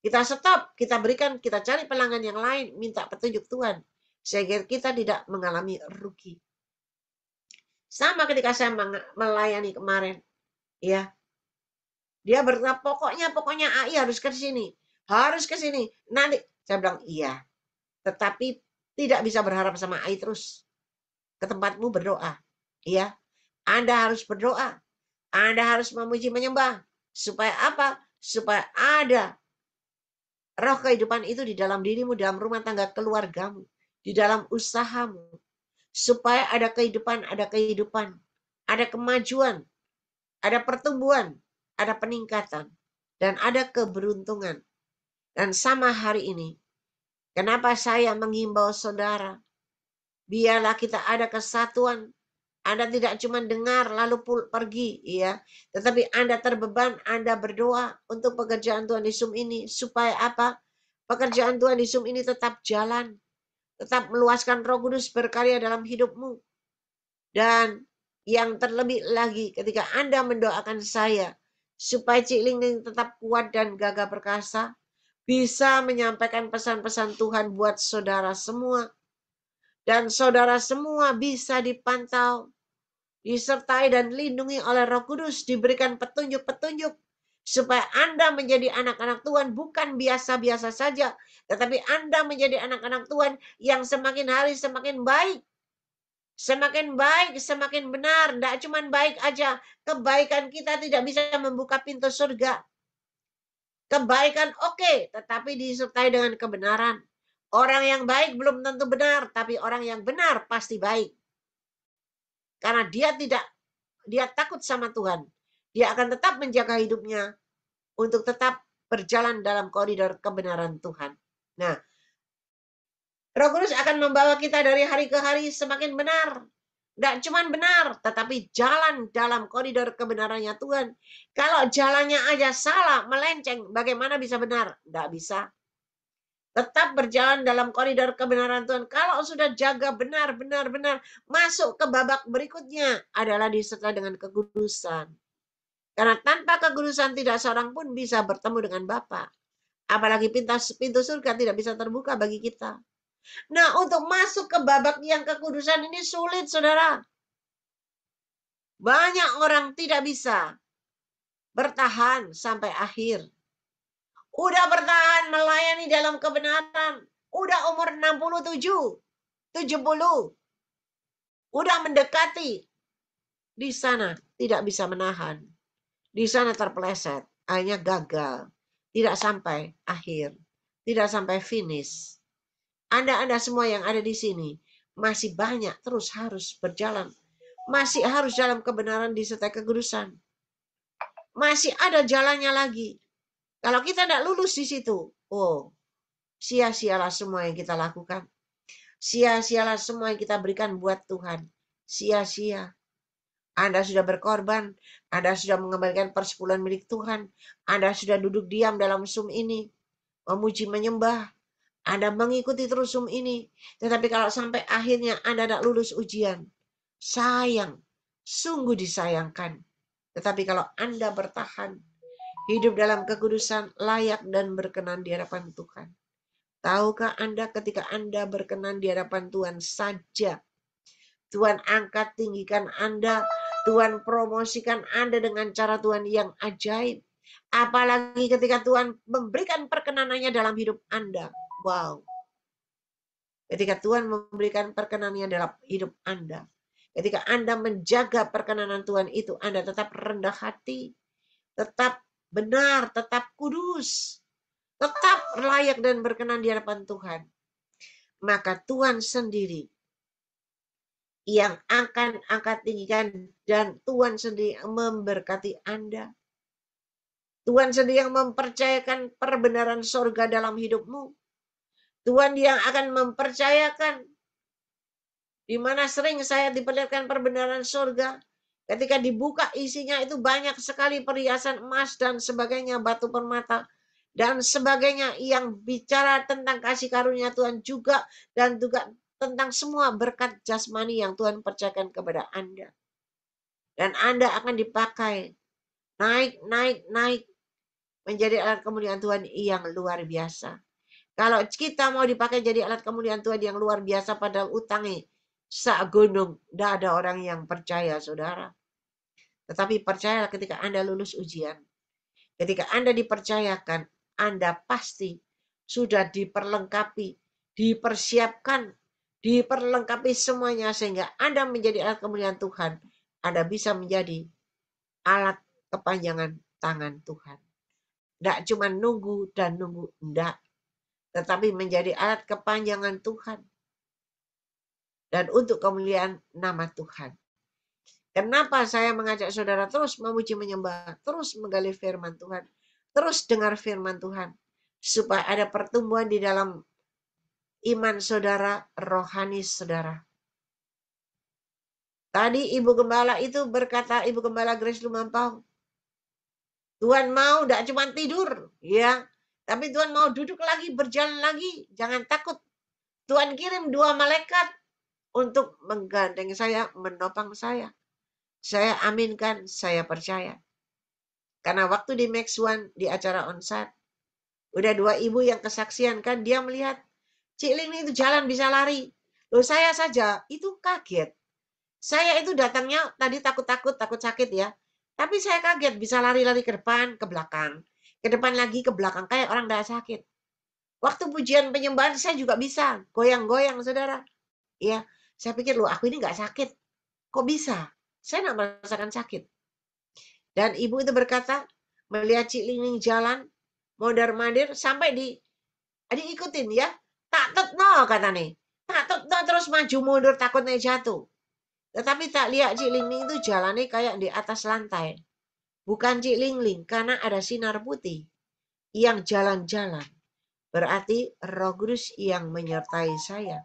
Kita stop, kita berikan, kita cari pelanggan yang lain, minta petunjuk Tuhan. Sehingga kita tidak mengalami rugi. Sama ketika saya melayani kemarin. Ya, dia berkata, pokoknya AI harus ke sini. Harus ke sini. Nanti, saya bilang, iya. Tetapi tidak bisa berharap sama AI terus. Ke tempatmu berdoa. Ya, Anda harus berdoa. Anda harus memuji menyembah. Supaya apa? Supaya ada roh kehidupan itu di dalam dirimu, dalam rumah tangga keluargamu, di dalam usahamu. Supaya ada kehidupan, ada kemajuan, ada pertumbuhan, ada peningkatan, dan ada keberuntungan. Dan sama hari ini, kenapa saya menghimbau saudara, biarlah kita ada kesatuan. Anda tidak cuma dengar lalu pergi, ya, tetapi Anda terbeban, Anda berdoa untuk pekerjaan Tuhan di Zoom ini. Supaya apa? Pekerjaan Tuhan di Zoom ini tetap jalan. Tetap meluaskan Roh Kudus berkarya dalam hidupmu. Dan yang terlebih lagi ketika Anda mendoakan saya, supaya Cik Lingling tetap kuat dan gagah perkasa, bisa menyampaikan pesan-pesan Tuhan buat saudara semua. Dan saudara semua bisa dipantau, disertai dan dilindungi oleh Roh Kudus, diberikan petunjuk-petunjuk supaya Anda menjadi anak-anak Tuhan bukan biasa-biasa saja, tetapi Anda menjadi anak-anak Tuhan yang semakin hari semakin baik. Semakin baik, semakin benar. Tidak cuma baik aja. Kebaikan kita tidak bisa membuka pintu surga. Kebaikan oke, tetapi disertai dengan kebenaran. Orang yang baik belum tentu benar, tapi orang yang benar pasti baik. Karena dia takut sama Tuhan. Dia akan tetap menjaga hidupnya untuk tetap berjalan dalam koridor kebenaran Tuhan. Nah, Roh Kudus akan membawa kita dari hari ke hari semakin benar. Tidak cuma benar, tetapi jalan dalam koridor kebenarannya Tuhan. Kalau jalannya aja salah, melenceng, bagaimana bisa benar? Tidak bisa. Tetap berjalan dalam koridor kebenaran Tuhan. Kalau sudah jaga benar, masuk ke babak berikutnya adalah disertai dengan kekudusan. Karena tanpa kekudusan tidak seorang pun bisa bertemu dengan Bapa. Apalagi pintu surga tidak bisa terbuka bagi kita. Nah, untuk masuk ke babak yang kekudusan ini sulit, saudara. Banyak orang tidak bisa bertahan sampai akhir. Udah bertahan melayani dalam kebenaran. Udah umur 67, 70. Udah mendekati. Di sana tidak bisa menahan. Di sana terpeleset. Akhirnya gagal. Tidak sampai akhir. Tidak sampai finish. Anda semua yang ada di sini masih banyak terus harus berjalan. Masih harus dalam kebenaran disertai kekudusan. Masih ada jalannya lagi. Kalau kita tidak lulus di situ, oh, sia-sialah semua yang kita lakukan. Sia-sialah semua yang kita berikan buat Tuhan. Sia-sia. Anda sudah berkorban. Anda sudah mengembalikan persepuluhan milik Tuhan. Anda sudah duduk diam dalam Zoom ini. Memuji menyembah. Anda mengikuti terus Zoom ini. Tetapi kalau sampai akhirnya Anda tidak lulus ujian. Sayang. Sungguh disayangkan. Tetapi kalau Anda bertahan. Hidup dalam kekudusan, layak dan berkenan di hadapan Tuhan. Tahukah Anda ketika Anda berkenan di hadapan Tuhan saja, Tuhan angkat tinggikan Anda, Tuhan promosikan Anda dengan cara Tuhan yang ajaib. Apalagi ketika Tuhan memberikan perkenanannya dalam hidup Anda. Wow. Ketika Tuhan memberikan perkenanannya dalam hidup Anda. Ketika Anda menjaga perkenanan Tuhan itu, Anda tetap rendah hati. Tetap benar, tetap kudus, tetap layak dan berkenan di hadapan Tuhan. Maka Tuhan sendiri yang akan angkat tinggikan dan Tuhan sendiri memberkati Anda. Tuhan sendiri yang mempercayakan perbenaran surga dalam hidupmu. Tuhan yang akan mempercayakan di mana sering saya diperlihatkan perbenaran surga. Ketika dibuka isinya itu banyak sekali perhiasan emas dan sebagainya, batu permata dan sebagainya yang bicara tentang kasih karunia Tuhan juga dan juga tentang semua berkat jasmani yang Tuhan percayakan kepada Anda. Dan Anda akan dipakai naik menjadi alat kemuliaan Tuhan yang luar biasa. Kalau kita mau dipakai jadi alat kemuliaan Tuhan yang luar biasa padahal utangnya sak gunung, tidak ada orang yang percaya, saudara. Tetapi percayalah ketika Anda lulus ujian. Ketika Anda dipercayakan, Anda pasti sudah diperlengkapi, dipersiapkan, diperlengkapi semuanya sehingga Anda menjadi alat kemuliaan Tuhan. Anda bisa menjadi alat kepanjangan tangan Tuhan. Tidak cuma nunggu dan nunggu, tidak. Tetapi menjadi alat kepanjangan Tuhan. Dan untuk kemuliaan nama Tuhan. Kenapa saya mengajak saudara terus memuji menyembah, terus menggali firman Tuhan, terus dengar firman Tuhan, supaya ada pertumbuhan di dalam iman saudara, rohani saudara. Tadi Ibu Gembala itu berkata, Ibu Gembala Grace Lumampau, Tuhan mau tidak cuma tidur, ya, tapi Tuhan mau duduk lagi, berjalan lagi, jangan takut. Tuhan kirim 2 malaikat untuk menggandeng saya, menopang saya. Saya aminkan, saya percaya. Karena waktu di Max One, di acara onsite, udah 2 ibu yang kesaksian kan, dia melihat Cik Ling itu jalan bisa lari. Loh saya saja itu kaget. Saya itu datangnya tadi takut sakit ya. Tapi saya kaget bisa lari-lari ke depan, ke belakang. Ke depan lagi, ke belakang. Kayak orang dah sakit. Waktu pujian penyembahan saya juga bisa. Goyang-goyang saudara. Ya, saya pikir loh aku ini nggak sakit. Kok bisa? Saya nggak merasakan sakit. Dan ibu itu berkata, melihat Cik Ling jalan, mondar-mandir, sampai diikutin ya. Tak tetno kata nih. Tak tetno terus maju mundur takutnya jatuh. Tetapi tak lihat Cik Ling itu jalannya kayak di atas lantai. Bukan Cik Ling karena ada sinar putih yang jalan-jalan. Berarti Roh Kudus yang menyertai saya.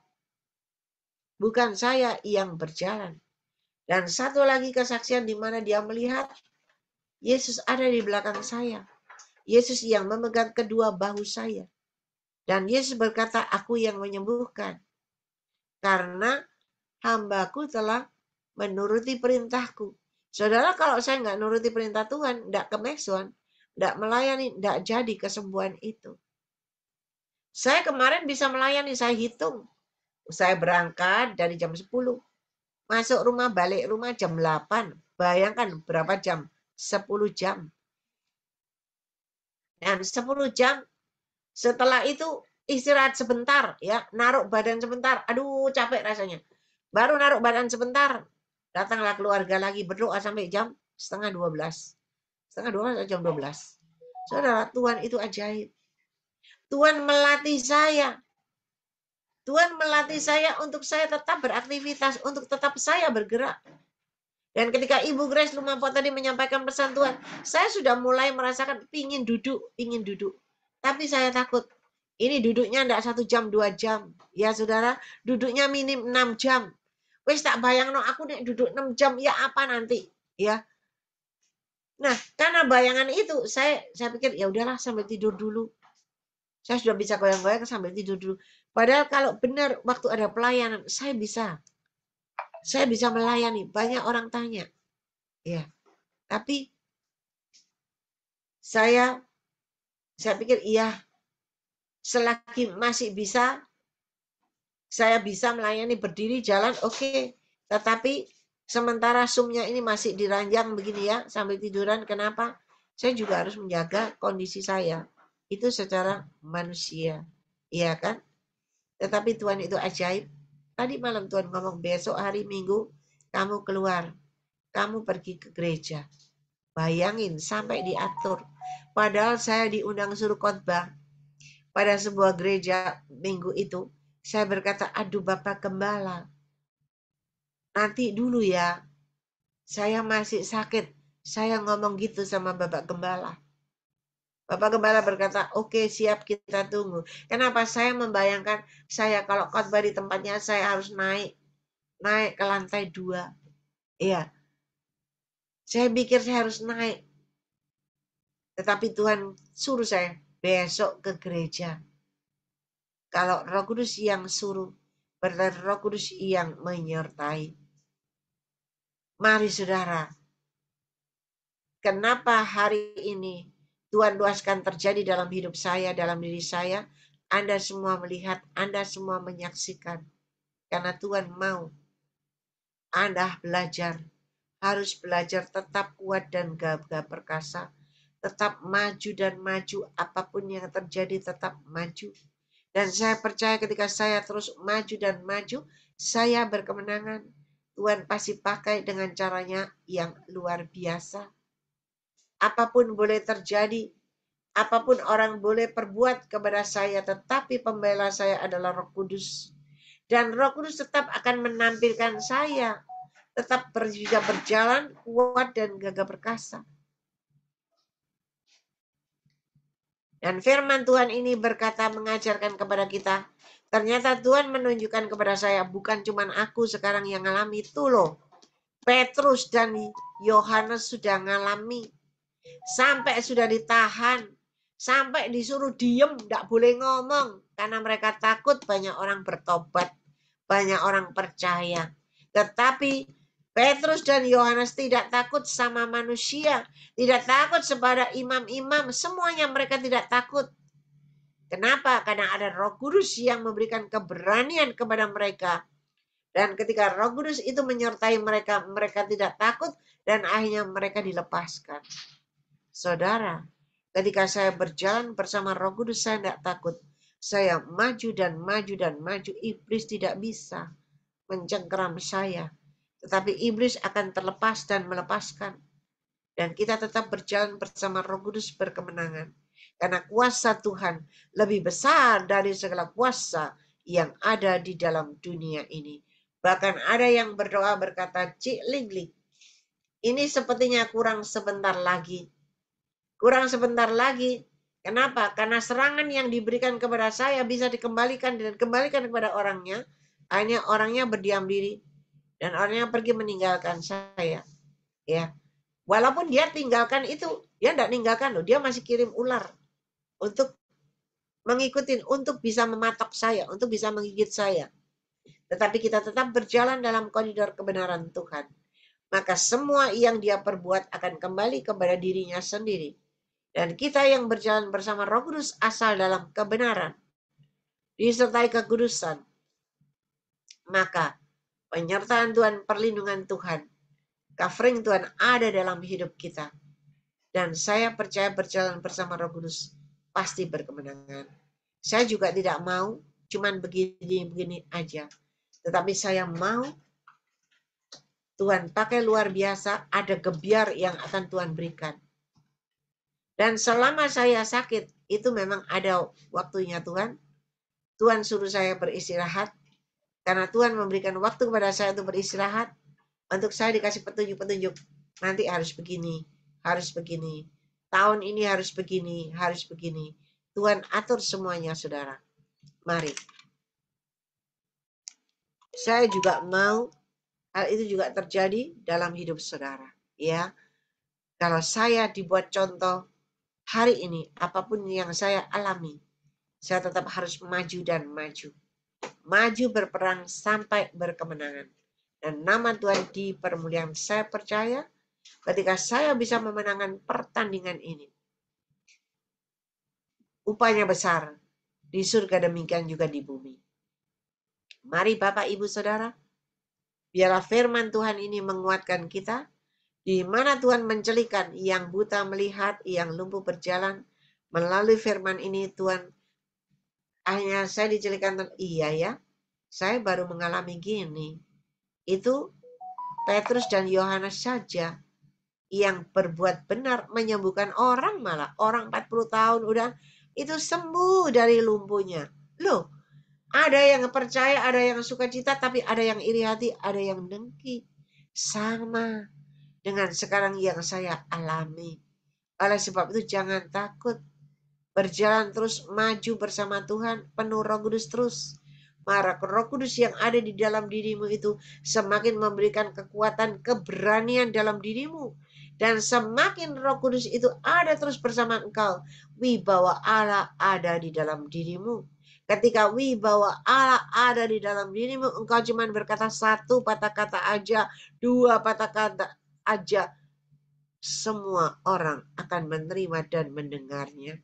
Bukan saya yang berjalan. Dan satu lagi kesaksian di mana dia melihat Yesus ada di belakang saya. Yesus yang memegang kedua bahu saya. Dan Yesus berkata, aku yang menyembuhkan. Karena hambaku telah menuruti perintahku. Saudara, kalau saya nggak nuruti perintah Tuhan, nggak ke Maxon, nggak melayani, nggak jadi kesembuhan itu. Saya kemarin bisa melayani, saya hitung. Saya berangkat dari jam 10. Masuk rumah, balik rumah jam 8. Bayangkan berapa jam? 10 jam. Dan 10 jam setelah itu istirahat sebentar, ya, naruh badan sebentar. Aduh, capek rasanya. Baru naruh badan sebentar, datanglah keluarga lagi berdoa sampai jam setengah 12. Setengah 12 atau jam 12. Saudara, Tuhan itu ajaib. Tuhan melatih saya. Tuhan melatih saya untuk saya tetap beraktivitas, untuk tetap saya bergerak. Dan ketika Ibu Grace Lumampot tadi menyampaikan pesan Tuhan, saya sudah mulai merasakan pingin duduk. Tapi saya takut. Ini duduknya enggak 1 jam, 2 jam. Ya saudara, duduknya minim 6 jam. Wes tak bayang no, aku nih duduk 6 jam, ya apa nanti? Ya. Nah, karena bayangan itu, saya pikir ya udahlah sambil tidur dulu. Saya sudah bisa goyang-goyang sambil tidur dulu. Padahal kalau benar waktu ada pelayanan, saya bisa melayani. Banyak orang tanya. Ya. Tapi saya pikir iya, selagi masih bisa, saya bisa melayani berdiri jalan, oke. Tetapi sementara Zoom-nya ini masih diranjang begini ya, sambil tiduran, kenapa? Saya juga harus menjaga kondisi saya. Itu secara manusia. Iya kan? Tetapi Tuhan itu ajaib. Tadi malam Tuhan ngomong, besok hari Minggu, kamu keluar. Kamu pergi ke gereja. Bayangin, sampai diatur. Padahal saya diundang suruh khotbah pada sebuah gereja minggu itu. Saya berkata, aduh Bapak Gembala, nanti dulu ya, saya masih sakit. Saya ngomong gitu sama Bapak Gembala. Bapak Gembala berkata, oke siap, kita tunggu. Kenapa? Saya membayangkan saya kalau khotbah di tempatnya, saya harus naik ke lantai 2. Iya, saya pikir saya harus naik. Tetapi Tuhan suruh saya besok ke gereja. Kalau Roh Kudus yang suruh, berarti Roh Kudus yang menyertai. Mari saudara, kenapa hari ini Tuhan luaskan terjadi dalam hidup saya, dalam diri saya? Anda semua melihat, Anda semua menyaksikan. Karena Tuhan mau Anda belajar, harus belajar tetap kuat dan gagah perkasa. Tetap maju dan maju, apapun yang terjadi tetap maju. Dan saya percaya ketika saya terus maju dan maju, saya berkemenangan. Tuhan pasti pakai dengan caranya yang luar biasa. Apapun boleh terjadi, apapun orang boleh perbuat kepada saya, tetapi pembela saya adalah Roh Kudus. Dan Roh Kudus tetap akan menampilkan saya, tetap bisa berjalan kuat dan gagah perkasa. Dan firman Tuhan ini berkata, mengajarkan kepada kita, ternyata Tuhan menunjukkan kepada saya, bukan cuma aku sekarang yang ngalami itu loh. Petrus dan Yohanes sudah ngalami. Sampai sudah ditahan. Sampai disuruh diem, tidak boleh ngomong. Karena mereka takut banyak orang bertobat. Banyak orang percaya. Tetapi Petrus dan Yohanes tidak takut sama manusia. Tidak takut kepada imam-imam. Semuanya mereka tidak takut. Kenapa? Karena ada Roh Kudus yang memberikan keberanian kepada mereka. Dan ketika Roh Kudus itu menyertai mereka, mereka tidak takut dan akhirnya mereka dilepaskan. Saudara, ketika saya berjalan bersama Roh Kudus, saya tidak takut. Saya maju dan maju dan maju. Iblis tidak bisa mencengkeram saya. Tetapi iblis akan terlepas dan melepaskan. Dan kita tetap berjalan bersama Roh Kudus berkemenangan. Karena kuasa Tuhan lebih besar dari segala kuasa yang ada di dalam dunia ini. Bahkan ada yang berdoa berkata, Cik Ling, ini sepertinya kurang sebentar lagi. Kurang sebentar lagi. Kenapa? Karena serangan yang diberikan kepada saya bisa dikembalikan dan kembalikan kepada orangnya. Hanya orangnya berdiam diri. Dan orang yang pergi meninggalkan saya, ya. Walaupun dia tinggalkan itu, dia tidak ninggalkan loh, dia masih kirim ular untuk mengikuti, untuk bisa mematok saya, untuk bisa menggigit saya. Tetapi kita tetap berjalan dalam koridor kebenaran Tuhan. Maka semua yang dia perbuat akan kembali kepada dirinya sendiri. Dan kita yang berjalan bersama Roh Kudus asal dalam kebenaran, disertai kekudusan, maka penyertaan Tuhan, perlindungan Tuhan, covering Tuhan ada dalam hidup kita. Dan saya percaya berjalan bersama Roh Kudus pasti berkemenangan. Saya juga tidak mau cuman begini-begini aja. Tetapi saya mau Tuhan pakai luar biasa, ada gebiar yang akan Tuhan berikan. Dan selama saya sakit, itu memang ada waktunya Tuhan. Tuhan suruh saya beristirahat, karena Tuhan memberikan waktu kepada saya untuk beristirahat, untuk saya dikasih petunjuk-petunjuk. Nanti harus begini, harus begini. Tahun ini harus begini, harus begini. Tuhan atur semuanya, saudara. Mari. Saya juga mau hal itu juga terjadi dalam hidup saudara. Ya, kalau saya dibuat contoh hari ini, apapun yang saya alami, saya tetap harus maju dan maju. Maju berperang sampai berkemenangan. Dan nama Tuhan dipermuliakan. Saya percaya ketika saya bisa memenangkan pertandingan ini, upahnya besar. Di surga demikian juga di bumi. Mari Bapak, Ibu, Saudara, biarlah firman Tuhan ini menguatkan kita, di mana Tuhan mencelikan yang buta melihat, yang lumpuh berjalan. Melalui firman ini Tuhan, akhirnya saya dicelikan, iya ya, saya baru mengalami gini. Itu Petrus dan Yohanes saja yang berbuat benar, menyembuhkan orang, malah orang 40 tahun udah itu sembuh dari lumpuhnya. Loh, ada yang percaya, ada yang sukacita, tapi ada yang iri hati, ada yang dengki. Sama dengan sekarang yang saya alami. Oleh sebab itu jangan takut. Berjalan terus maju bersama Tuhan, penuh Roh Kudus terus. Maka Roh Kudus yang ada di dalam dirimu itu semakin memberikan kekuatan, keberanian dalam dirimu. Dan semakin Roh Kudus itu ada terus bersama engkau, wibawa Allah ada di dalam dirimu. Ketika wibawa Allah ada di dalam dirimu, engkau cuma berkata satu patah kata aja, dua patah kata aja, semua orang akan menerima dan mendengarnya.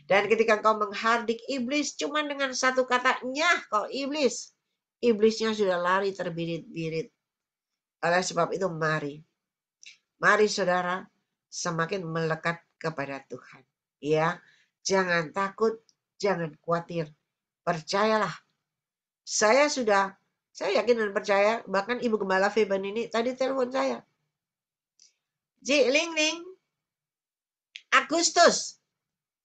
Dan ketika kau menghardik iblis cuma dengan satu kata, nyah kau iblis, iblisnya sudah lari terbirit-birit. Oleh sebab itu mari saudara semakin melekat kepada Tuhan. Ya, jangan takut, jangan khawatir, percayalah. Saya yakin dan percaya, bahkan Ibu Gembala Feben ini tadi telepon saya. Ji Ling Ling, Agustus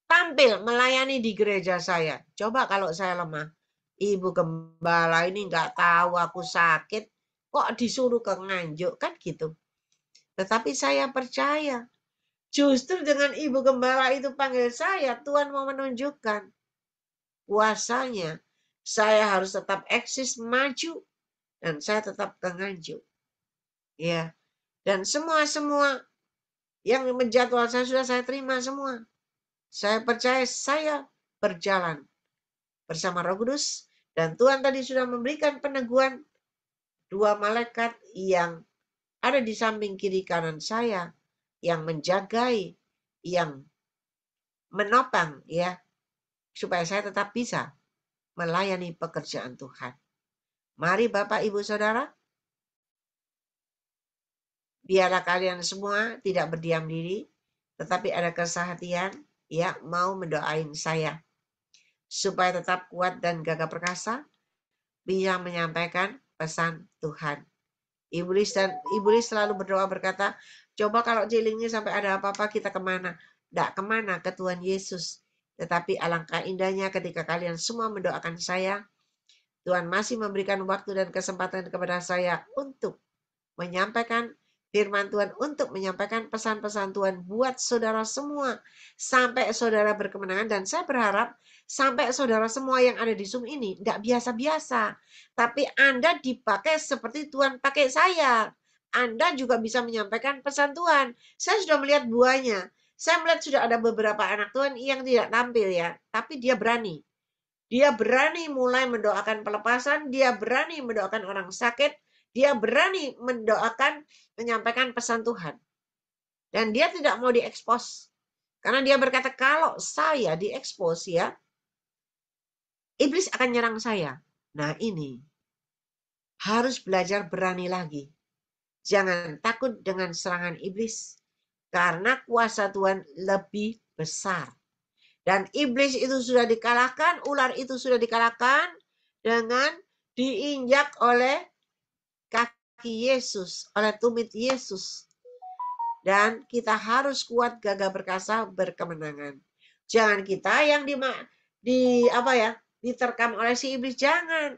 tampil melayani di gereja saya. Coba kalau saya lemah, Ibu Gembala ini nggak tahu aku sakit, kok disuruh ke Nganjuk, kan gitu. Tetapi saya percaya, justru dengan Ibu Gembala itu panggil saya, Tuhan mau menunjukkan kuasanya. Saya harus tetap eksis, maju, dan saya tetap ke Nganjuk. Ya, dan semua yang menjadwal saya sudah saya terima semua. Saya percaya saya berjalan bersama Roh Kudus, dan Tuhan tadi sudah memberikan peneguhan dua malaikat yang ada di samping kiri kanan saya, yang menjagai, yang menopang, ya, supaya saya tetap bisa melayani pekerjaan Tuhan. Mari Bapak Ibu Saudara, biarlah kalian semua tidak berdiam diri, tetapi ada kesehatian, ya, mau mendoain saya supaya tetap kuat dan gagah perkasa, bisa menyampaikan pesan Tuhan. Iblis selalu berdoa berkata, coba kalau Jilingnya sampai ada apa-apa kita kemana? Tidak kemana, ke Tuhan Yesus. Tetapi alangkah indahnya ketika kalian semua mendoakan saya, Tuhan masih memberikan waktu dan kesempatan kepada saya untuk menyampaikan firman Tuhan untuk menyampaikan pesan-pesan Tuhan buat saudara semua sampai saudara berkemenangan. Dan saya berharap sampai saudara semua yang ada di Zoom ini tidak biasa-biasa, tapi Anda dipakai seperti Tuhan pakai saya. Anda juga bisa menyampaikan pesan Tuhan. Saya sudah melihat buahnya. Saya melihat sudah ada beberapa anak Tuhan yang tidak tampil ya, tapi dia berani. Dia berani mulai mendoakan pelepasan, dia berani mendoakan orang sakit, dia berani mendoakan, menyampaikan pesan Tuhan. Dan dia tidak mau diekspos. Karena dia berkata, kalau saya diekspos ya, iblis akan nyerang saya. Nah ini, harus belajar berani lagi. Jangan takut dengan serangan iblis. Karena kuasa Tuhan lebih besar. Dan iblis itu sudah dikalahkan, ular itu sudah dikalahkan dengan diinjak oleh kaki Yesus, oleh tumit Yesus. Dan kita harus kuat, gagah perkasa, berkemenangan. Jangan kita yang diterkam oleh si iblis, jangan.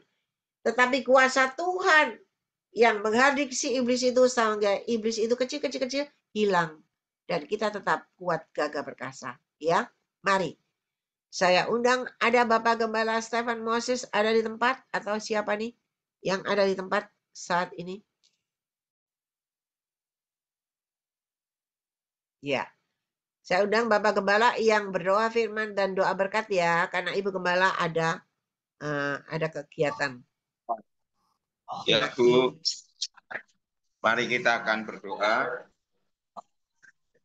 Tetapi kuasa Tuhan yang menghardik si iblis itu sehingga iblis itu kecil hilang. Dan kita tetap kuat, gagah perkasa. Ya, mari. Saya undang, ada Bapak Gembala Stefan Moses ada di tempat atau siapa nih yang ada di tempat saat ini? Ya, saya undang Bapak Gembala yang berdoa firman dan doa berkat ya, karena Ibu Gembala ada kegiatan. Ya Bu, mari kita akan berdoa.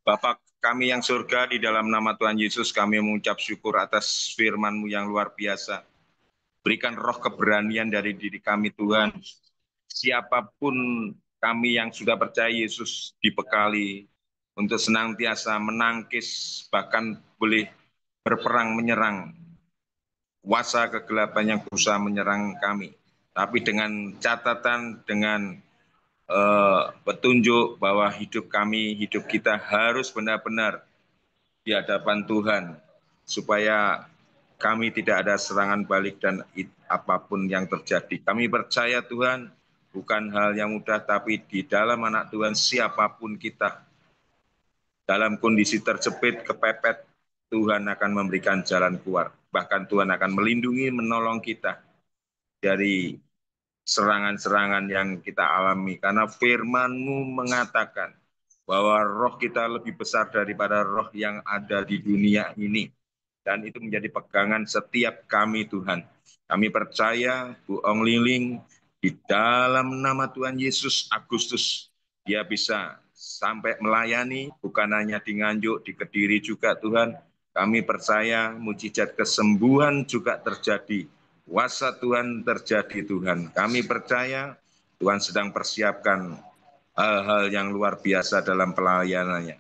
Bapa kami yang surga, di dalam nama Tuhan Yesus kami mengucap syukur atas firman-Mu yang luar biasa. Berikan roh keberanian dari diri kami Tuhan. Siapapun kami yang sudah percaya Yesus dibekali untuk senantiasa menangkis, bahkan boleh berperang menyerang kuasa kegelapan yang berusaha menyerang kami. Tapi dengan catatan, dengan petunjuk bahwa hidup kami, hidup kita harus benar-benar di hadapan Tuhan, supaya kami tidak ada serangan balik dan apapun yang terjadi. Kami percaya Tuhan, bukan hal yang mudah, tapi di dalam anak Tuhan siapapun kita, dalam kondisi terjepit, kepepet, Tuhan akan memberikan jalan keluar. Bahkan Tuhan akan melindungi, menolong kita dari serangan-serangan yang kita alami. Karena firman-Mu mengatakan bahwa roh kita lebih besar daripada roh yang ada di dunia ini. Dan itu menjadi pegangan setiap kami Tuhan. Kami percaya Bu Ong Liling di dalam nama Tuhan Yesus Agustus, dia bisa sampai melayani, bukan hanya di Nganjuk, di Kediri juga Tuhan. Kami percaya mujizat kesembuhan juga terjadi. Kuasa Tuhan terjadi Tuhan. Kami percaya Tuhan sedang persiapkan hal-hal yang luar biasa dalam pelayanannya.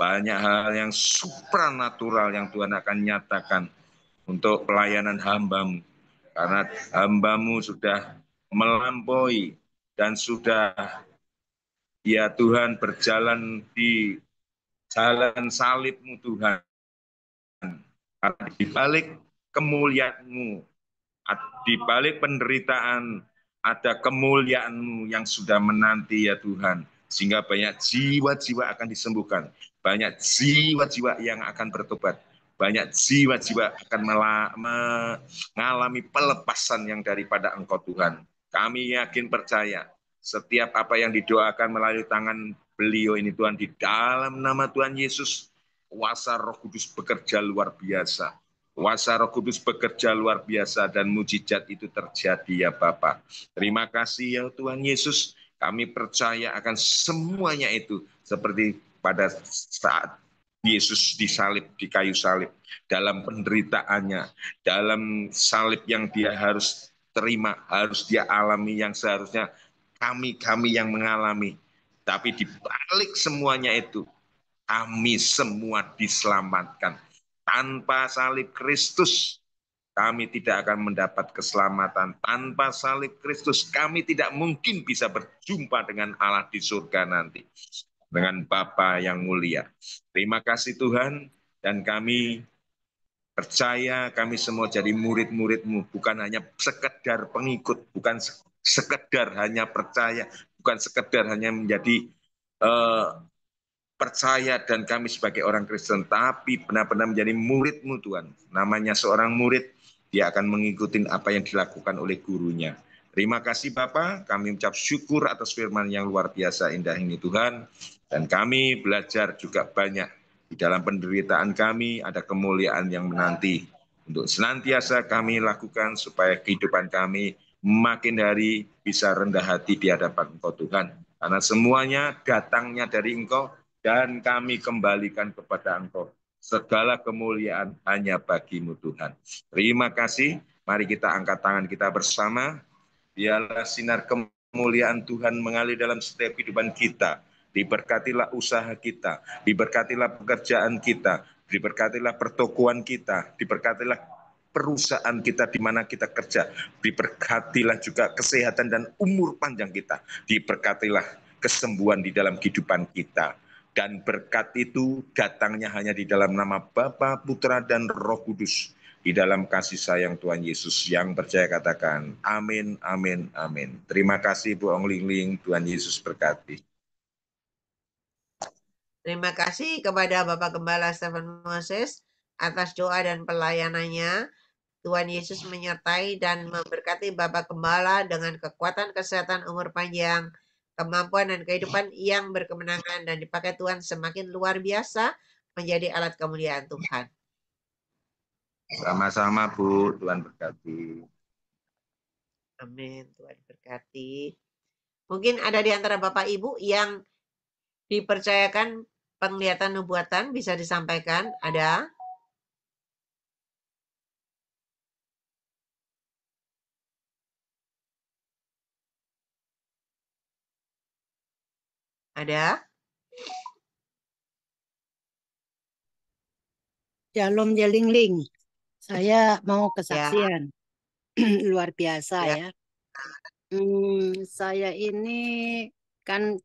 Banyak hal yang supranatural yang Tuhan akan nyatakan untuk pelayanan hamba-Mu. Karena hamba-Mu sudah melampaui dan sudah ya Tuhan berjalan di jalan salib-Mu Tuhan. Di balik kemuliaan-Mu, di balik penderitaan, ada kemuliaan-Mu yang sudah menanti ya Tuhan. Sehingga banyak jiwa-jiwa akan disembuhkan. Banyak jiwa-jiwa yang akan bertobat. Banyak jiwa-jiwa akan mengalami pelepasan yang daripada Engkau Tuhan. Kami yakin percaya setiap apa yang didoakan melalui tangan beliau ini Tuhan, di dalam nama Tuhan Yesus, kuasa Roh Kudus bekerja luar biasa. Kuasa Roh Kudus bekerja luar biasa dan mujizat itu terjadi ya Bapa. Terima kasih ya Tuhan Yesus. Kami percaya akan semuanya itu seperti pada saat Yesus disalib di kayu salib, dalam penderitaannya, dalam salib yang dia harus terima, harus dia alami, yang seharusnya kami yang mengalami. Tapi di balik semuanya itu, kami semua diselamatkan. Tanpa salib Kristus, kami tidak akan mendapat keselamatan. Tanpa salib Kristus, kami tidak mungkin bisa berjumpa dengan Allah di surga nanti. Dengan Bapa yang mulia. Terima kasih Tuhan, dan kami percaya kami semua jadi murid-murid-Mu, bukan hanya sekedar pengikut, bukan sekedar hanya percaya, bukan sekedar hanya menjadi eh, percaya dan kami sebagai orang Kristen, tapi benar-benar menjadi murid-Mu Tuhan. Namanya seorang murid, dia akan mengikuti apa yang dilakukan oleh gurunya. Terima kasih Bapak, kami ucap syukur atas firman yang luar biasa indah ini Tuhan. Dan kami belajar juga banyak. Di dalam penderitaan kami ada kemuliaan yang menanti. Untuk senantiasa kami lakukan supaya kehidupan kami makin hari bisa rendah hati di hadapan Engkau Tuhan. Karena semuanya datangnya dari Engkau, dan kami kembalikan kepada Engkau. Segala kemuliaan hanya bagi-Mu Tuhan. Terima kasih. Mari kita angkat tangan kita bersama. Biarlah sinar kemuliaan Tuhan mengalir dalam setiap kehidupan kita. Diberkatilah usaha kita, diberkatilah pekerjaan kita, diberkatilah pertokoan kita, diberkatilah perusahaan kita di mana kita kerja, diberkatilah juga kesehatan dan umur panjang kita, diberkatilah kesembuhan di dalam kehidupan kita. Dan berkat itu datangnya hanya di dalam nama Bapa, Putra, dan Roh Kudus. Di dalam kasih sayang Tuhan Yesus, yang percaya katakan amin, amin, amin. Terima kasih Bu Ong Ling Ling, Tuhan Yesus berkati. Terima kasih kepada Bapak Gembala Stephen Moses atas doa dan pelayanannya. Tuhan Yesus menyertai dan memberkati Bapak Gembala dengan kekuatan, kesehatan, umur panjang, kemampuan dan kehidupan yang berkemenangan, dan dipakai Tuhan semakin luar biasa menjadi alat kemuliaan Tuhan. Sama-sama Bu, Tuhan berkati. Amin, Tuhan berkati. Mungkin ada di antara Bapak Ibu yang dipercayakan penglihatan nubuatan, bisa disampaikan? Ada? Ada? Shalom Jelingling. Saya mau Ya, kesaksian. Luar biasa ya. ya. Saya ini kan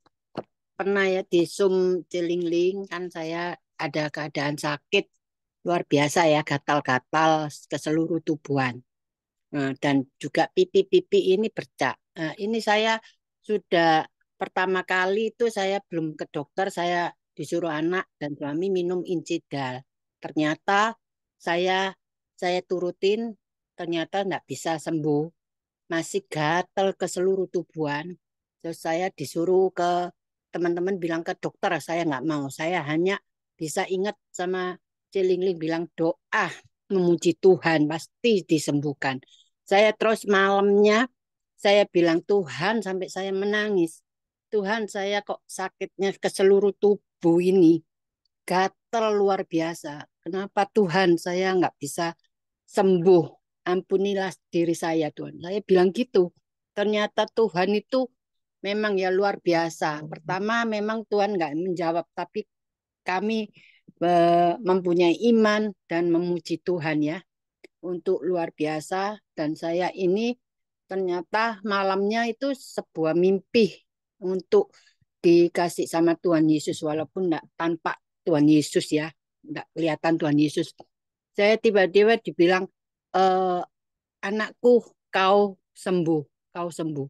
pernah ya di Zoom Jelingling, kan saya ada keadaan sakit luar biasa ya, gatal-gatal ke seluruh tubuhan. Dan juga pipi-pipi ini bercak. Ini saya sudah pertama kali itu saya belum ke dokter, saya disuruh anak dan suami minum Incidal. Ternyata saya saya turutin, ternyata nggak bisa sembuh, masih gatal ke seluruh tubuhan. Terus saya disuruh ke teman-teman bilang ke dokter, saya nggak mau. Saya hanya bisa ingat sama Cilingling bilang doa memuji Tuhan pasti disembuhkan. Saya terus malamnya saya bilang Tuhan sampai saya menangis. Tuhan saya kok sakitnya ke seluruh tubuh ini. Gatal luar biasa. Kenapa Tuhan saya nggak bisa sembuh? Ampunilah diri saya Tuhan. Saya bilang gitu. Ternyata Tuhan itu memang ya luar biasa. Pertama memang Tuhan nggak menjawab. Tapi kami mempunyai iman dan memuji Tuhan ya. Untuk luar biasa. Dan saya ini ternyata malamnya itu sebuah mimpi untuk dikasih sama Tuhan Yesus walaupun enggak tanpa Tuhan Yesus ya, enggak kelihatan Tuhan Yesus. Saya tiba-tiba dibilang eh, anakku kau sembuh, kau sembuh.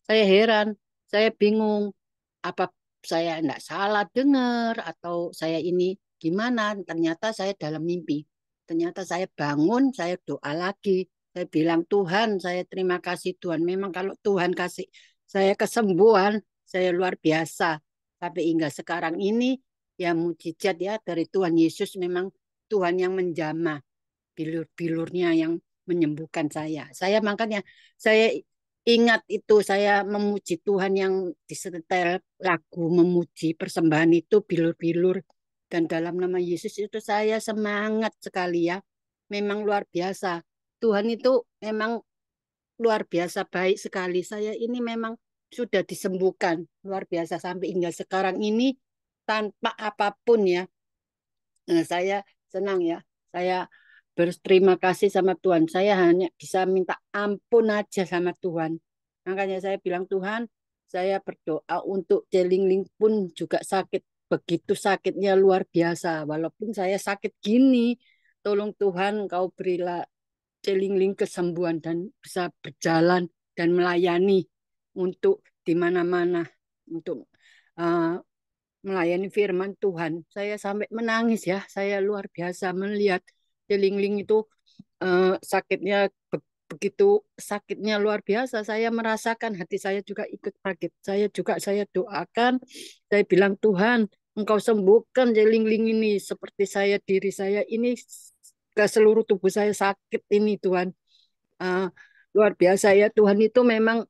Saya heran, saya bingung apa saya enggak salah dengar atau saya ini gimana. Ternyata saya dalam mimpi. Ternyata saya bangun, saya doa lagi. Saya bilang, Tuhan, saya terima kasih Tuhan. Memang kalau Tuhan kasih saya kesembuhan, saya luar biasa. Sampai hingga sekarang ini, ya mujizat ya dari Tuhan Yesus memang Tuhan yang menjamah bilur-bilurnya yang menyembuhkan saya. Saya makanya saya ingat itu saya memuji Tuhan yang disetel lagu memuji persembahan itu bilur-bilur dan dalam nama Yesus itu saya semangat sekali ya. Memang luar biasa. Tuhan itu memang luar biasa baik sekali. Saya ini memang sudah disembuhkan luar biasa sampai hingga sekarang ini tanpa apapun ya. Saya senang ya. Saya berterima kasih sama Tuhan. Saya hanya bisa minta ampun aja sama Tuhan. Makanya saya bilang Tuhan, saya berdoa untuk Celingling pun juga sakit. Begitu sakitnya luar biasa. Walaupun saya sakit gini, tolong Tuhan kau berilah Celingling kesembuhan dan bisa berjalan dan melayani untuk di mana-mana untuk uh, melayani firman Tuhan. Saya sampai menangis ya. Saya luar biasa melihat Celingling itu sakitnya begitu sakitnya luar biasa. Saya merasakan hati saya juga ikut sakit. Saya doakan. Saya bilang Tuhan, Engkau sembuhkan Celingling ini seperti diri saya ini ke seluruh tubuh saya sakit ini Tuhan. Eh, luar biasa ya Tuhan itu memang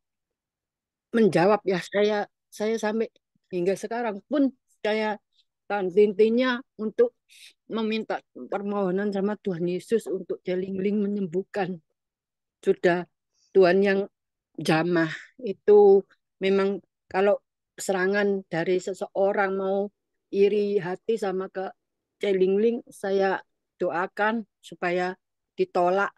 menjawab ya saya sampai hingga sekarang pun saya intinya untuk meminta permohonan sama Tuhan Yesus untuk Celingling menyembuhkan. Sudah Tuhan yang jamah itu memang kalau serangan dari seseorang mau iri hati sama ke Celingling, saya doakan supaya ditolak,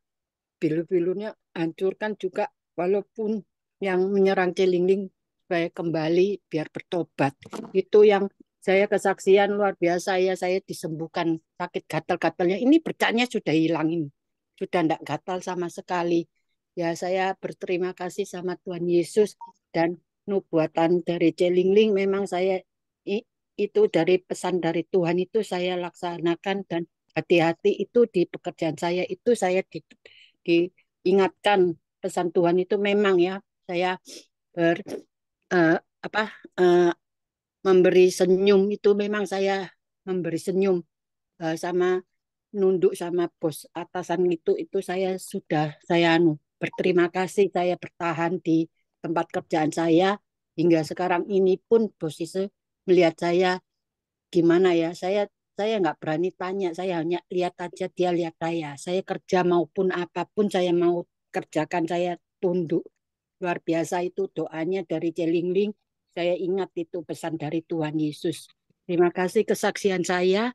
bilu-bilunya hancurkan juga, walaupun yang menyerang Celingling supaya kembali biar bertobat. Itu yang saya kesaksian luar biasa ya, saya disembuhkan sakit gatal-gatalnya. Ini bercaknya sudah hilang ini. Sudah tidak gatal sama sekali. Ya saya berterima kasih sama Tuhan Yesus dan nubuatan dari Celingling memang saya itu dari pesan dari Tuhan itu saya laksanakan dan hati-hati itu di pekerjaan saya itu saya diingatkan pesan Tuhan itu memang ya saya ber eh, apa eh, memberi senyum itu memang saya memberi senyum sama nunduk sama bos atasan itu saya berterima kasih saya bertahan di tempat kerjaan saya hingga sekarang ini pun bos itu melihat saya gimana ya saya nggak berani tanya saya hanya lihat aja dia lihat saya kerja maupun apapun saya mau kerjakan saya tunduk luar biasa itu doanya dari Celingling saya ingat itu pesan dari Tuhan Yesus terima kasih kesaksian saya.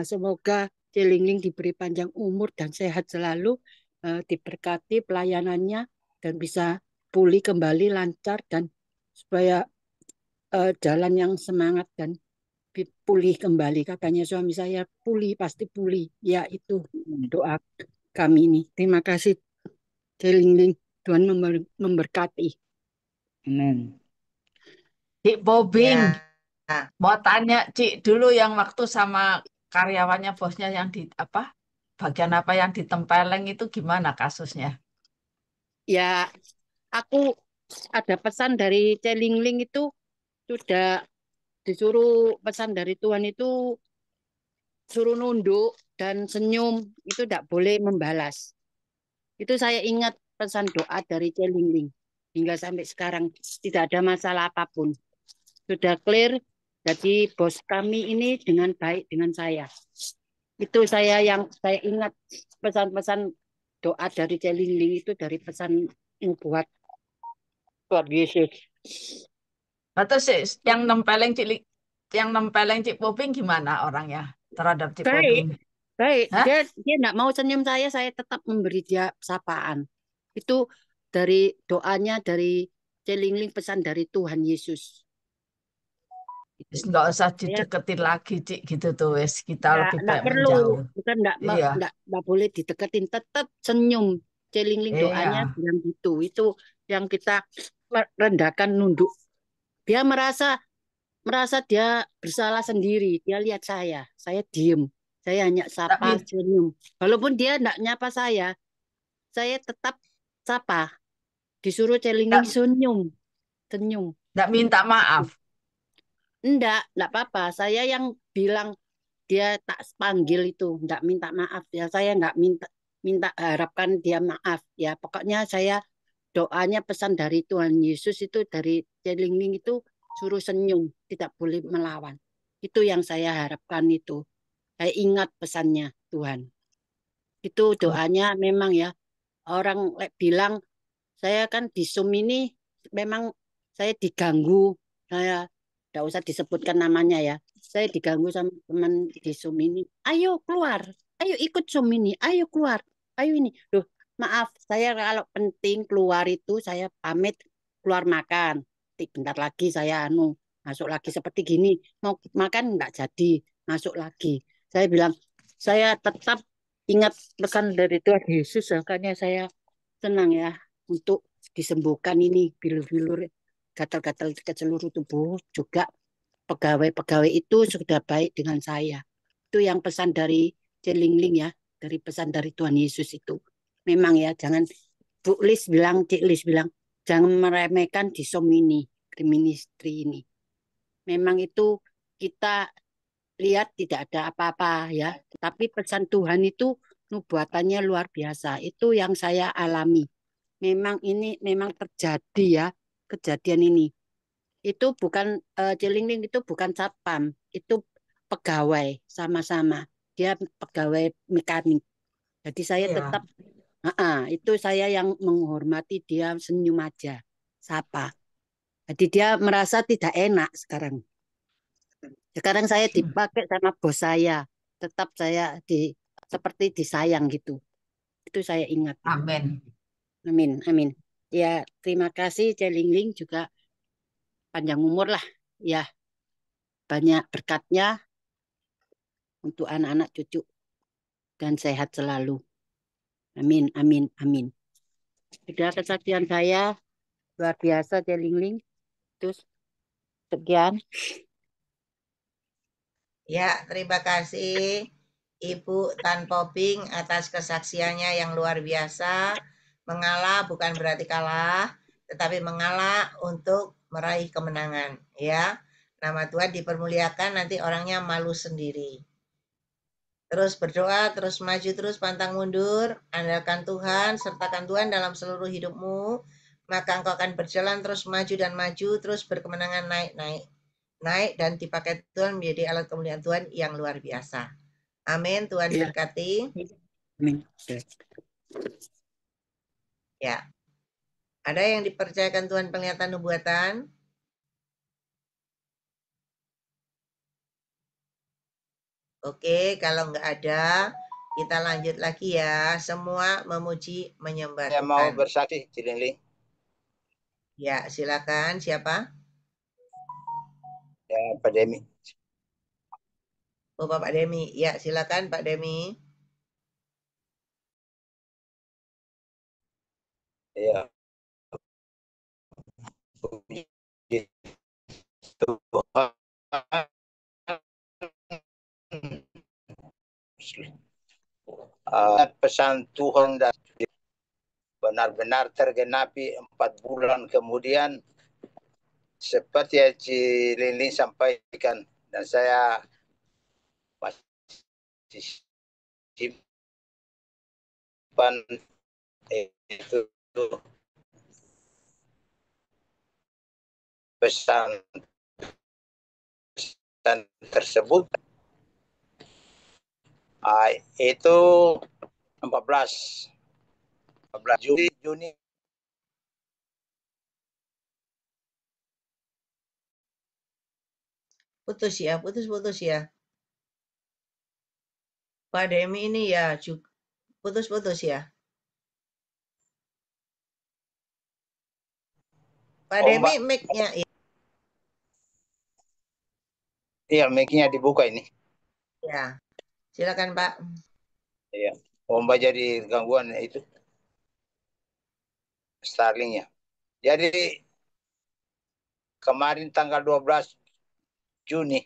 Semoga Celingling diberi panjang umur dan sehat selalu, diberkati pelayanannya dan bisa pulih kembali lancar dan supaya jalan yang semangat dan pulih kembali. Katanya suami saya pulih pasti pulih. Ya itu doa kami ini. Terima kasih Celingling. Tuhan memberkati. Amin. Cik Bobing, Ya. mau tanya Cik dulu yang waktu sama karyawannya bosnya yang di apa bagian apa yang ditempeleng itu gimana kasusnya? Ya aku ada pesan dari Celingling itu sudah disuruh pesan dari Tuhan itu suruh nunduk dan senyum itu tidak boleh membalas. Itu saya ingat pesan doa dari Celingling hingga sampai sekarang tidak ada masalah apapun. Sudah clear. Jadi bos kami ini dengan baik dengan saya. Itu saya ingat pesan-pesan doa dari Celingling itu dari pesan buat Tuhan Yesus. Atau yang nempeleng Cik Bobing gimana orangnya terhadap Cik Baik, Bobing? baik. Hah? Dia tidak mau senyum saya tetap memberi dia sapaan. Itu dari doanya dari Celingling pesan dari Tuhan Yesus. Wis nggak usah Saya dideketin lagi Cik gitu tuh wes kita lebih enggak baik perlu, menjauh. bukan Iya, enggak boleh dideketin, tetap senyum. Celingling doanya iya. bilang gitu. Itu yang kita rendahkan nunduk. Dia merasa dia bersalah sendiri. Dia lihat saya diem. Saya hanya sapa Tapi senyum. Walaupun dia enggak nyapa saya tetap sapa. Disuruh Celingling nggak senyum, senyum. nggak minta maaf. Enggak apa-apa. Saya yang bilang dia tak panggil itu, enggak minta maaf ya. Saya enggak minta minta harapkan dia maaf ya. Pokoknya saya doanya pesan dari Tuhan Yesus itu dari Celingling itu suruh senyum, tidak boleh melawan. Itu yang saya harapkan itu. Saya ingat pesannya Tuhan. Itu Oh, doanya memang ya. Orang bilang saya kan di Zoom ini memang saya diganggu. Saya tidak usah disebutkan namanya ya. Saya diganggu sama teman di Zoom ini. Ayo keluar, ayo ikut Zoom ini, ayo keluar, ayo ini. Loh, maaf, saya kalau penting keluar itu saya pamit keluar makan. Bentar lagi saya masuk lagi seperti gini. Mau makan enggak jadi, masuk lagi. Saya bilang, saya tetap ingat pesan dari Tuhan Yesus, makanya saya senang ya untuk disembuhkan ini bilur-bilur gatal-gatal ke seluruh tubuh juga pegawai-pegawai itu sudah baik dengan saya. Itu yang pesan dari Celingling ya, dari pesan dari Tuhan Yesus itu. Memang ya, jangan Bu Lis bilang, Cik Lis bilang, jangan meremehkan di ini, di ministry ini. Memang itu kita lihat tidak ada apa-apa ya, tapi pesan Tuhan itu nubuatannya luar biasa. Itu yang saya alami. Memang ini memang terjadi ya, kejadian ini. Itu bukan Cilingling itu bukan satpam, itu pegawai sama-sama. Dia pegawai mekanik. Jadi saya Iya. tetap itu saya yang menghormati dia senyum aja, sapa. Jadi dia merasa tidak enak sekarang. Sekarang saya dipakai sama bos saya. Tetap saya seperti disayang gitu. Itu saya ingat. Amin. Amin, amin. Ya, terima kasih Celingling juga panjang umur lah. Ya, banyak berkatnya untuk anak-anak cucu dan sehat selalu. Amin, amin, amin. Sudah kesaksian saya luar biasa Celingling. Terus sekian. Ya, terima kasih Ibu Tan Poping atas kesaksiannya yang luar biasa. Mengalah bukan berarti kalah, tetapi mengalah untuk meraih kemenangan. Ya, nama Tuhan dipermuliakan, nanti orangnya malu sendiri. Terus berdoa, terus maju, terus pantang mundur, andalkan Tuhan, sertakan Tuhan dalam seluruh hidupmu, maka engkau akan berjalan terus maju dan maju, terus berkemenangan naik-naik. Naik dan dipakai Tuhan menjadi alat kemuliaan Tuhan yang luar biasa. Amin, Tuhan Ya, berkati. amin. Ya, ada yang dipercayakan Tuhan penglihatan nubuatan? Oke, kalau nggak ada, kita lanjut lagi ya. Semua memuji menyembah Saya mau Tuhan. bersaksi, Cilingling. Ya, silakan. Siapa? Ya, Pak Demi. Oh, Bapak Demi. Ya, silakan Pak Demi. Ya, puji Tuhan. Pesan Tuhan dan benar-benar tergenapi 4 bulan kemudian seperti yang Cilingling sampaikan, dan saya masih simpan itu pesan tersebut. Itu 14 Juni Putus ya, putus-putus ya. Pak Demi ini ya juga putus-putus ya. Pak Demi Mbak. mic-nya ya. Iya, mic-nya dibuka ini. Ya, silakan Pak. Iya. Mbak jadi gangguan itu Starlink-nya. Jadi kemarin tanggal 12 Juni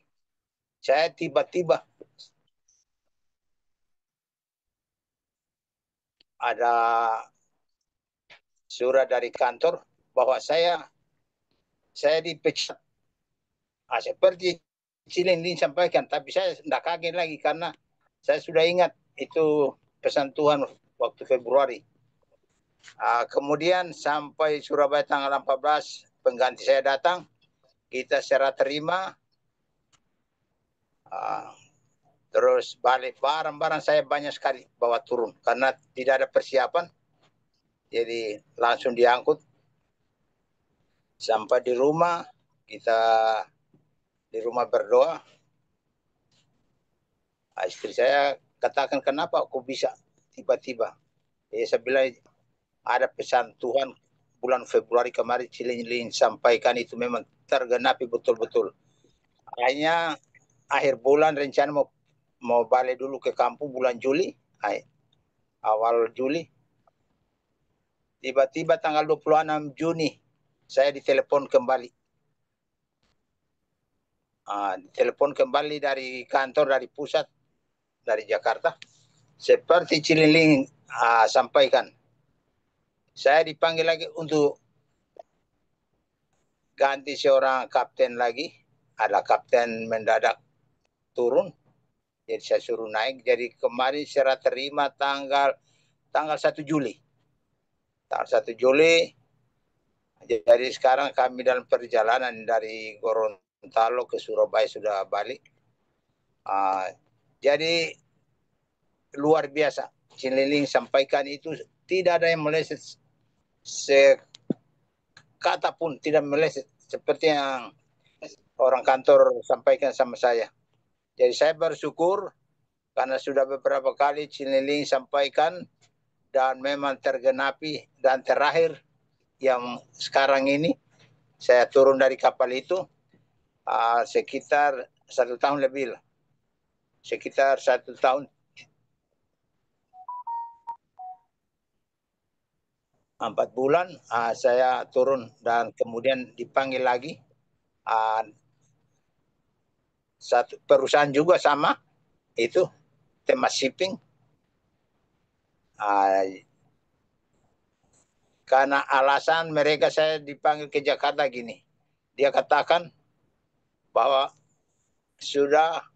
saya tiba-tiba ada surat dari kantor bahwa saya dipecat. Seperti Cilinding sampaikan, tapi saya tidak kaget lagi karena saya sudah ingat itu pesan Tuhan waktu Februari. Kemudian sampai Surabaya tanggal 14 pengganti saya datang, kita serah terima. Terus balik barang-barang saya banyak sekali bawa turun karena tidak ada persiapan. Jadi langsung diangkut sampai di rumah, kita di rumah berdoa. Istri saya katakan, kenapa aku bisa tiba-tiba? Saya bilang ada pesan Tuhan bulan Februari kemarin Cilingling sampaikan itu memang tergenapi betul-betul. Akhirnya akhir bulan rencana mau balik dulu ke kampung bulan Juli, awal Juli. Tiba-tiba tanggal 26 Juni saya ditelepon kembali. telepon kembali dari kantor, dari pusat, dari Jakarta. Seperti Cililin sampaikan, saya dipanggil lagi untuk ganti seorang kapten lagi. Ada kapten mendadak turun, jadi saya suruh naik. Jadi kemarin saya terima tanggal 1 Juli. Tanggal 1 Juli. Jadi sekarang kami dalam perjalanan dari Gorontalo ke Surabaya sudah balik. Jadi luar biasa. Cililin sampaikan itu tidak ada yang meleset sekata pun, tidak meleset seperti yang orang kantor sampaikan sama saya. Jadi saya bersyukur karena sudah beberapa kali Cililin sampaikan dan memang tergenapi, dan terakhir yang sekarang ini saya turun dari kapal itu sekitar 1 tahun lebih lah. Sekitar 1 tahun 4 bulan saya turun, dan kemudian dipanggil lagi satu perusahaan juga sama itu, Temas Shipping. Karena alasan mereka saya dipanggil ke Jakarta gini, dia katakan bahwa sudah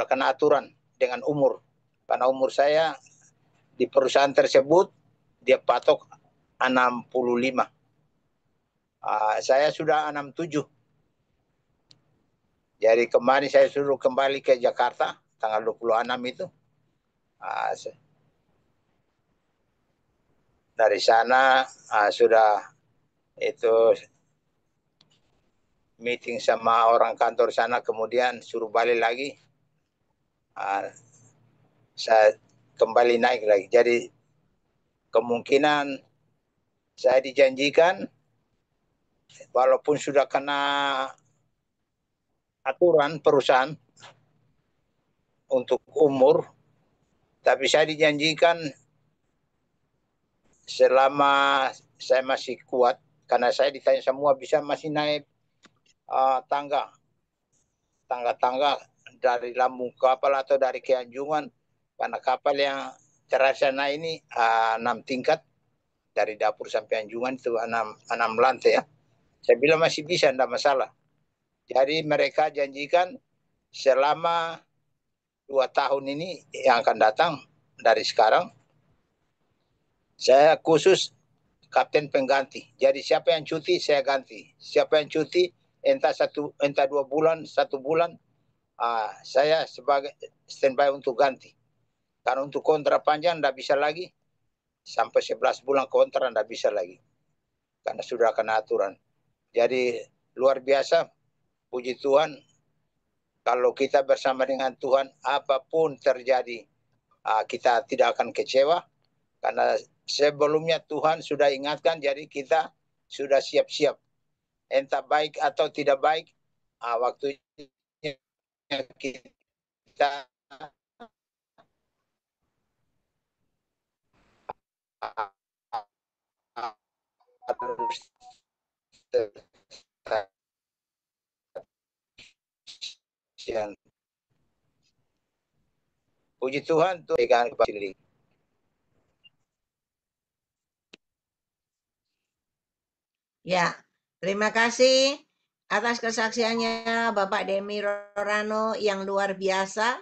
kena aturan dengan umur. Karena umur saya di perusahaan tersebut dia patok 65. Saya sudah 67. Jadi kemarin saya suruh kembali ke Jakarta tanggal 26 itu. Dari sana sudah itu meeting sama orang kantor sana, kemudian suruh balik lagi. Saya kembali naik lagi. Jadi kemungkinan saya dijanjikan walaupun sudah kena aturan perusahaan untuk umur, tapi saya dijanjikan selama saya masih kuat, karena saya ditanya semua bisa masih naik tangga dari lambung kapal atau dari keanjungan, karena kapal yang terakhir naik ini 6 tingkat dari dapur sampai anjungan itu 6 lantai ya. Saya bilang masih bisa, tidak masalah. Jadi mereka janjikan selama 2 tahun ini yang akan datang dari sekarang, saya khusus kapten pengganti. Jadi siapa yang cuti saya ganti. Siapa yang cuti entah 2 bulan, 1 bulan, saya sebagai standby untuk ganti. Karena untuk kontrak panjang tidak bisa lagi. Sampai 11 bulan kontrak tidak bisa lagi. Karena sudah kena aturan. Jadi luar biasa, puji Tuhan. Kalau kita bersama dengan Tuhan, apapun terjadi, kita tidak akan kecewa. Karena sebelumnya Tuhan sudah ingatkan, jadi kita sudah siap-siap. Entah baik atau tidak baik, waktunya kita harus puji Tuhan tuh dengan kembali. Ya, terima kasih atas kesaksiannya Bapak Demi Rorano yang luar biasa.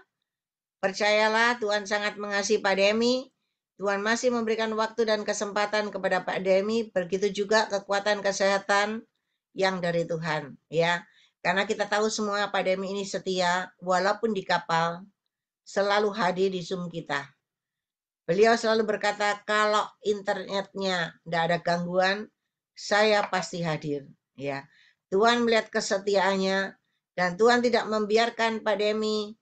Percayalah Tuhan sangat mengasihi Pak Demi. Tuhan masih memberikan waktu dan kesempatan kepada Pak Demi, begitu juga kekuatan kesehatan yang dari Tuhan, ya. Karena kita tahu semua Pak Demi ini setia, walaupun di kapal, selalu hadir di Zoom kita. Beliau selalu berkata, kalau internetnya tidak ada gangguan, saya pasti hadir. Ya, Tuhan melihat kesetiaannya, dan Tuhan tidak membiarkan Pak Demi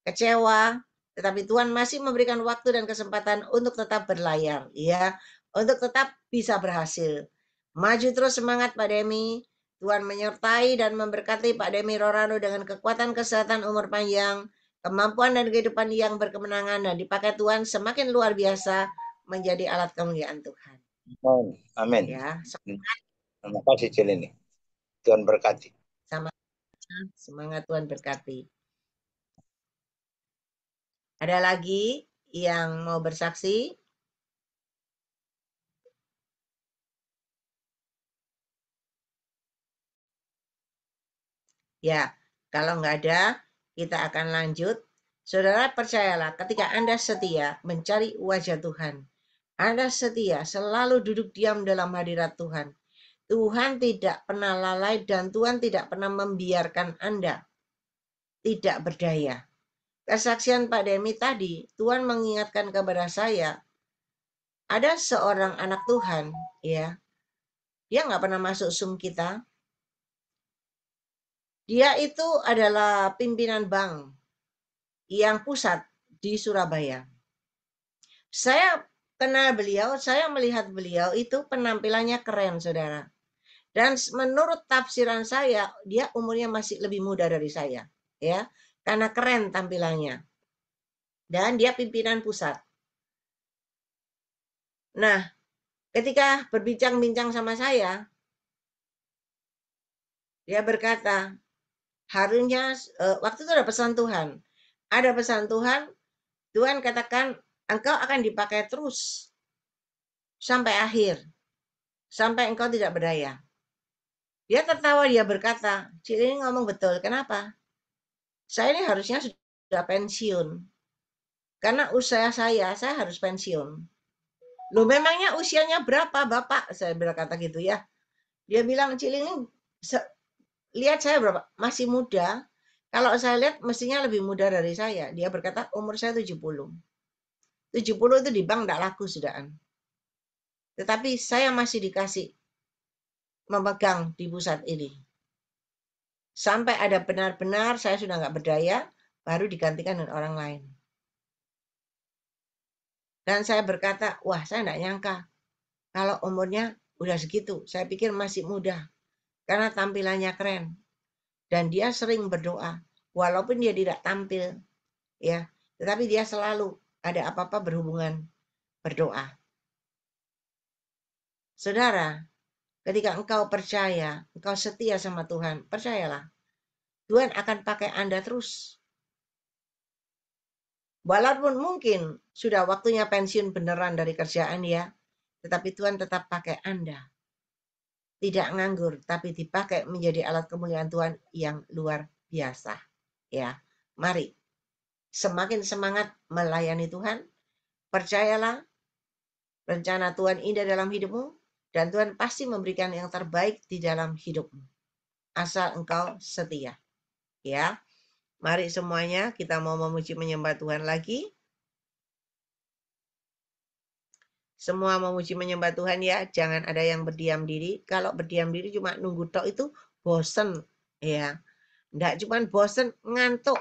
kecewa, tetapi Tuhan masih memberikan waktu dan kesempatan untuk tetap berlayar, ya, untuk tetap bisa berhasil. Maju terus semangat Pak Demi. Tuhan menyertai dan memberkati Pak Demi Rorano dengan kekuatan kesehatan, umur panjang, kemampuan dan kehidupan yang berkemenangan, dan dipakai Tuhan semakin luar biasa menjadi alat kemuliaan Tuhan. Amin. Ya, terima kasih Cilini. Tuhan berkati. Sama Semangat, Tuhan berkati. Ada lagi yang mau bersaksi? Ya, kalau nggak ada, kita akan lanjut. Saudara percayalah, ketika Anda setia mencari wajah Tuhan, Anda setia selalu duduk diam dalam hadirat Tuhan. Tuhan tidak pernah lalai dan Tuhan tidak pernah membiarkan Anda tidak berdaya. Kesaksian Pak Demi tadi, Tuhan mengingatkan kepada saya, ada seorang anak Tuhan, ya, dia nggak pernah masuk Zoom kita. Dia itu adalah pimpinan bank yang pusat di Surabaya. Saya kenal beliau, saya melihat beliau itu penampilannya keren, saudara. Dan menurut tafsiran saya, dia umurnya masih lebih muda dari saya, ya, karena keren tampilannya. Dan dia pimpinan pusat. Nah, ketika berbincang-bincang sama saya, dia berkata, harusnya waktu itu ada pesan Tuhan. Ada pesan Tuhan, Tuhan katakan engkau akan dipakai terus sampai akhir, sampai engkau tidak berdaya. Dia tertawa, dia berkata, Cik ini ngomong betul, kenapa? Saya ini harusnya sudah pensiun. Karena usia saya harus pensiun. Loh memangnya usianya berapa Bapak? Saya berkata gitu ya. Dia bilang, Cik ini lihat saya berapa? Masih muda. Kalau saya lihat mestinya lebih muda dari saya. Dia berkata umur saya 70. 70 itu di bank tidak laku sudahkan. Tetapi saya masih dikasih memegang di pusat ini. Sampai ada benar-benar saya sudah nggak berdaya, baru digantikan dengan orang lain. Dan saya berkata, wah saya nggak nyangka. Kalau umurnya udah segitu, saya pikir masih muda. Karena tampilannya keren. Dan dia sering berdoa. Walaupun dia tidak tampil, ya, tetapi dia selalu ada apa-apa berhubungan berdoa. Saudara, ketika engkau percaya, engkau setia sama Tuhan, percayalah, Tuhan akan pakai Anda terus. Walaupun mungkin sudah waktunya pensiun beneran dari kerjaan ya, tetapi Tuhan tetap pakai Anda. Tidak nganggur, tapi dipakai menjadi alat kemuliaan Tuhan yang luar biasa. Ya, mari semakin semangat melayani Tuhan. Percayalah, rencana Tuhan indah dalam hidupmu, dan Tuhan pasti memberikan yang terbaik di dalam hidupmu. Asal engkau setia. Ya, mari semuanya kita mau memuji menyembah Tuhan lagi. Semua memuji menyembah Tuhan ya, jangan ada yang berdiam diri. Kalau berdiam diri cuma nunggu tok itu bosen ya. Enggak cuma bosen, ngantuk.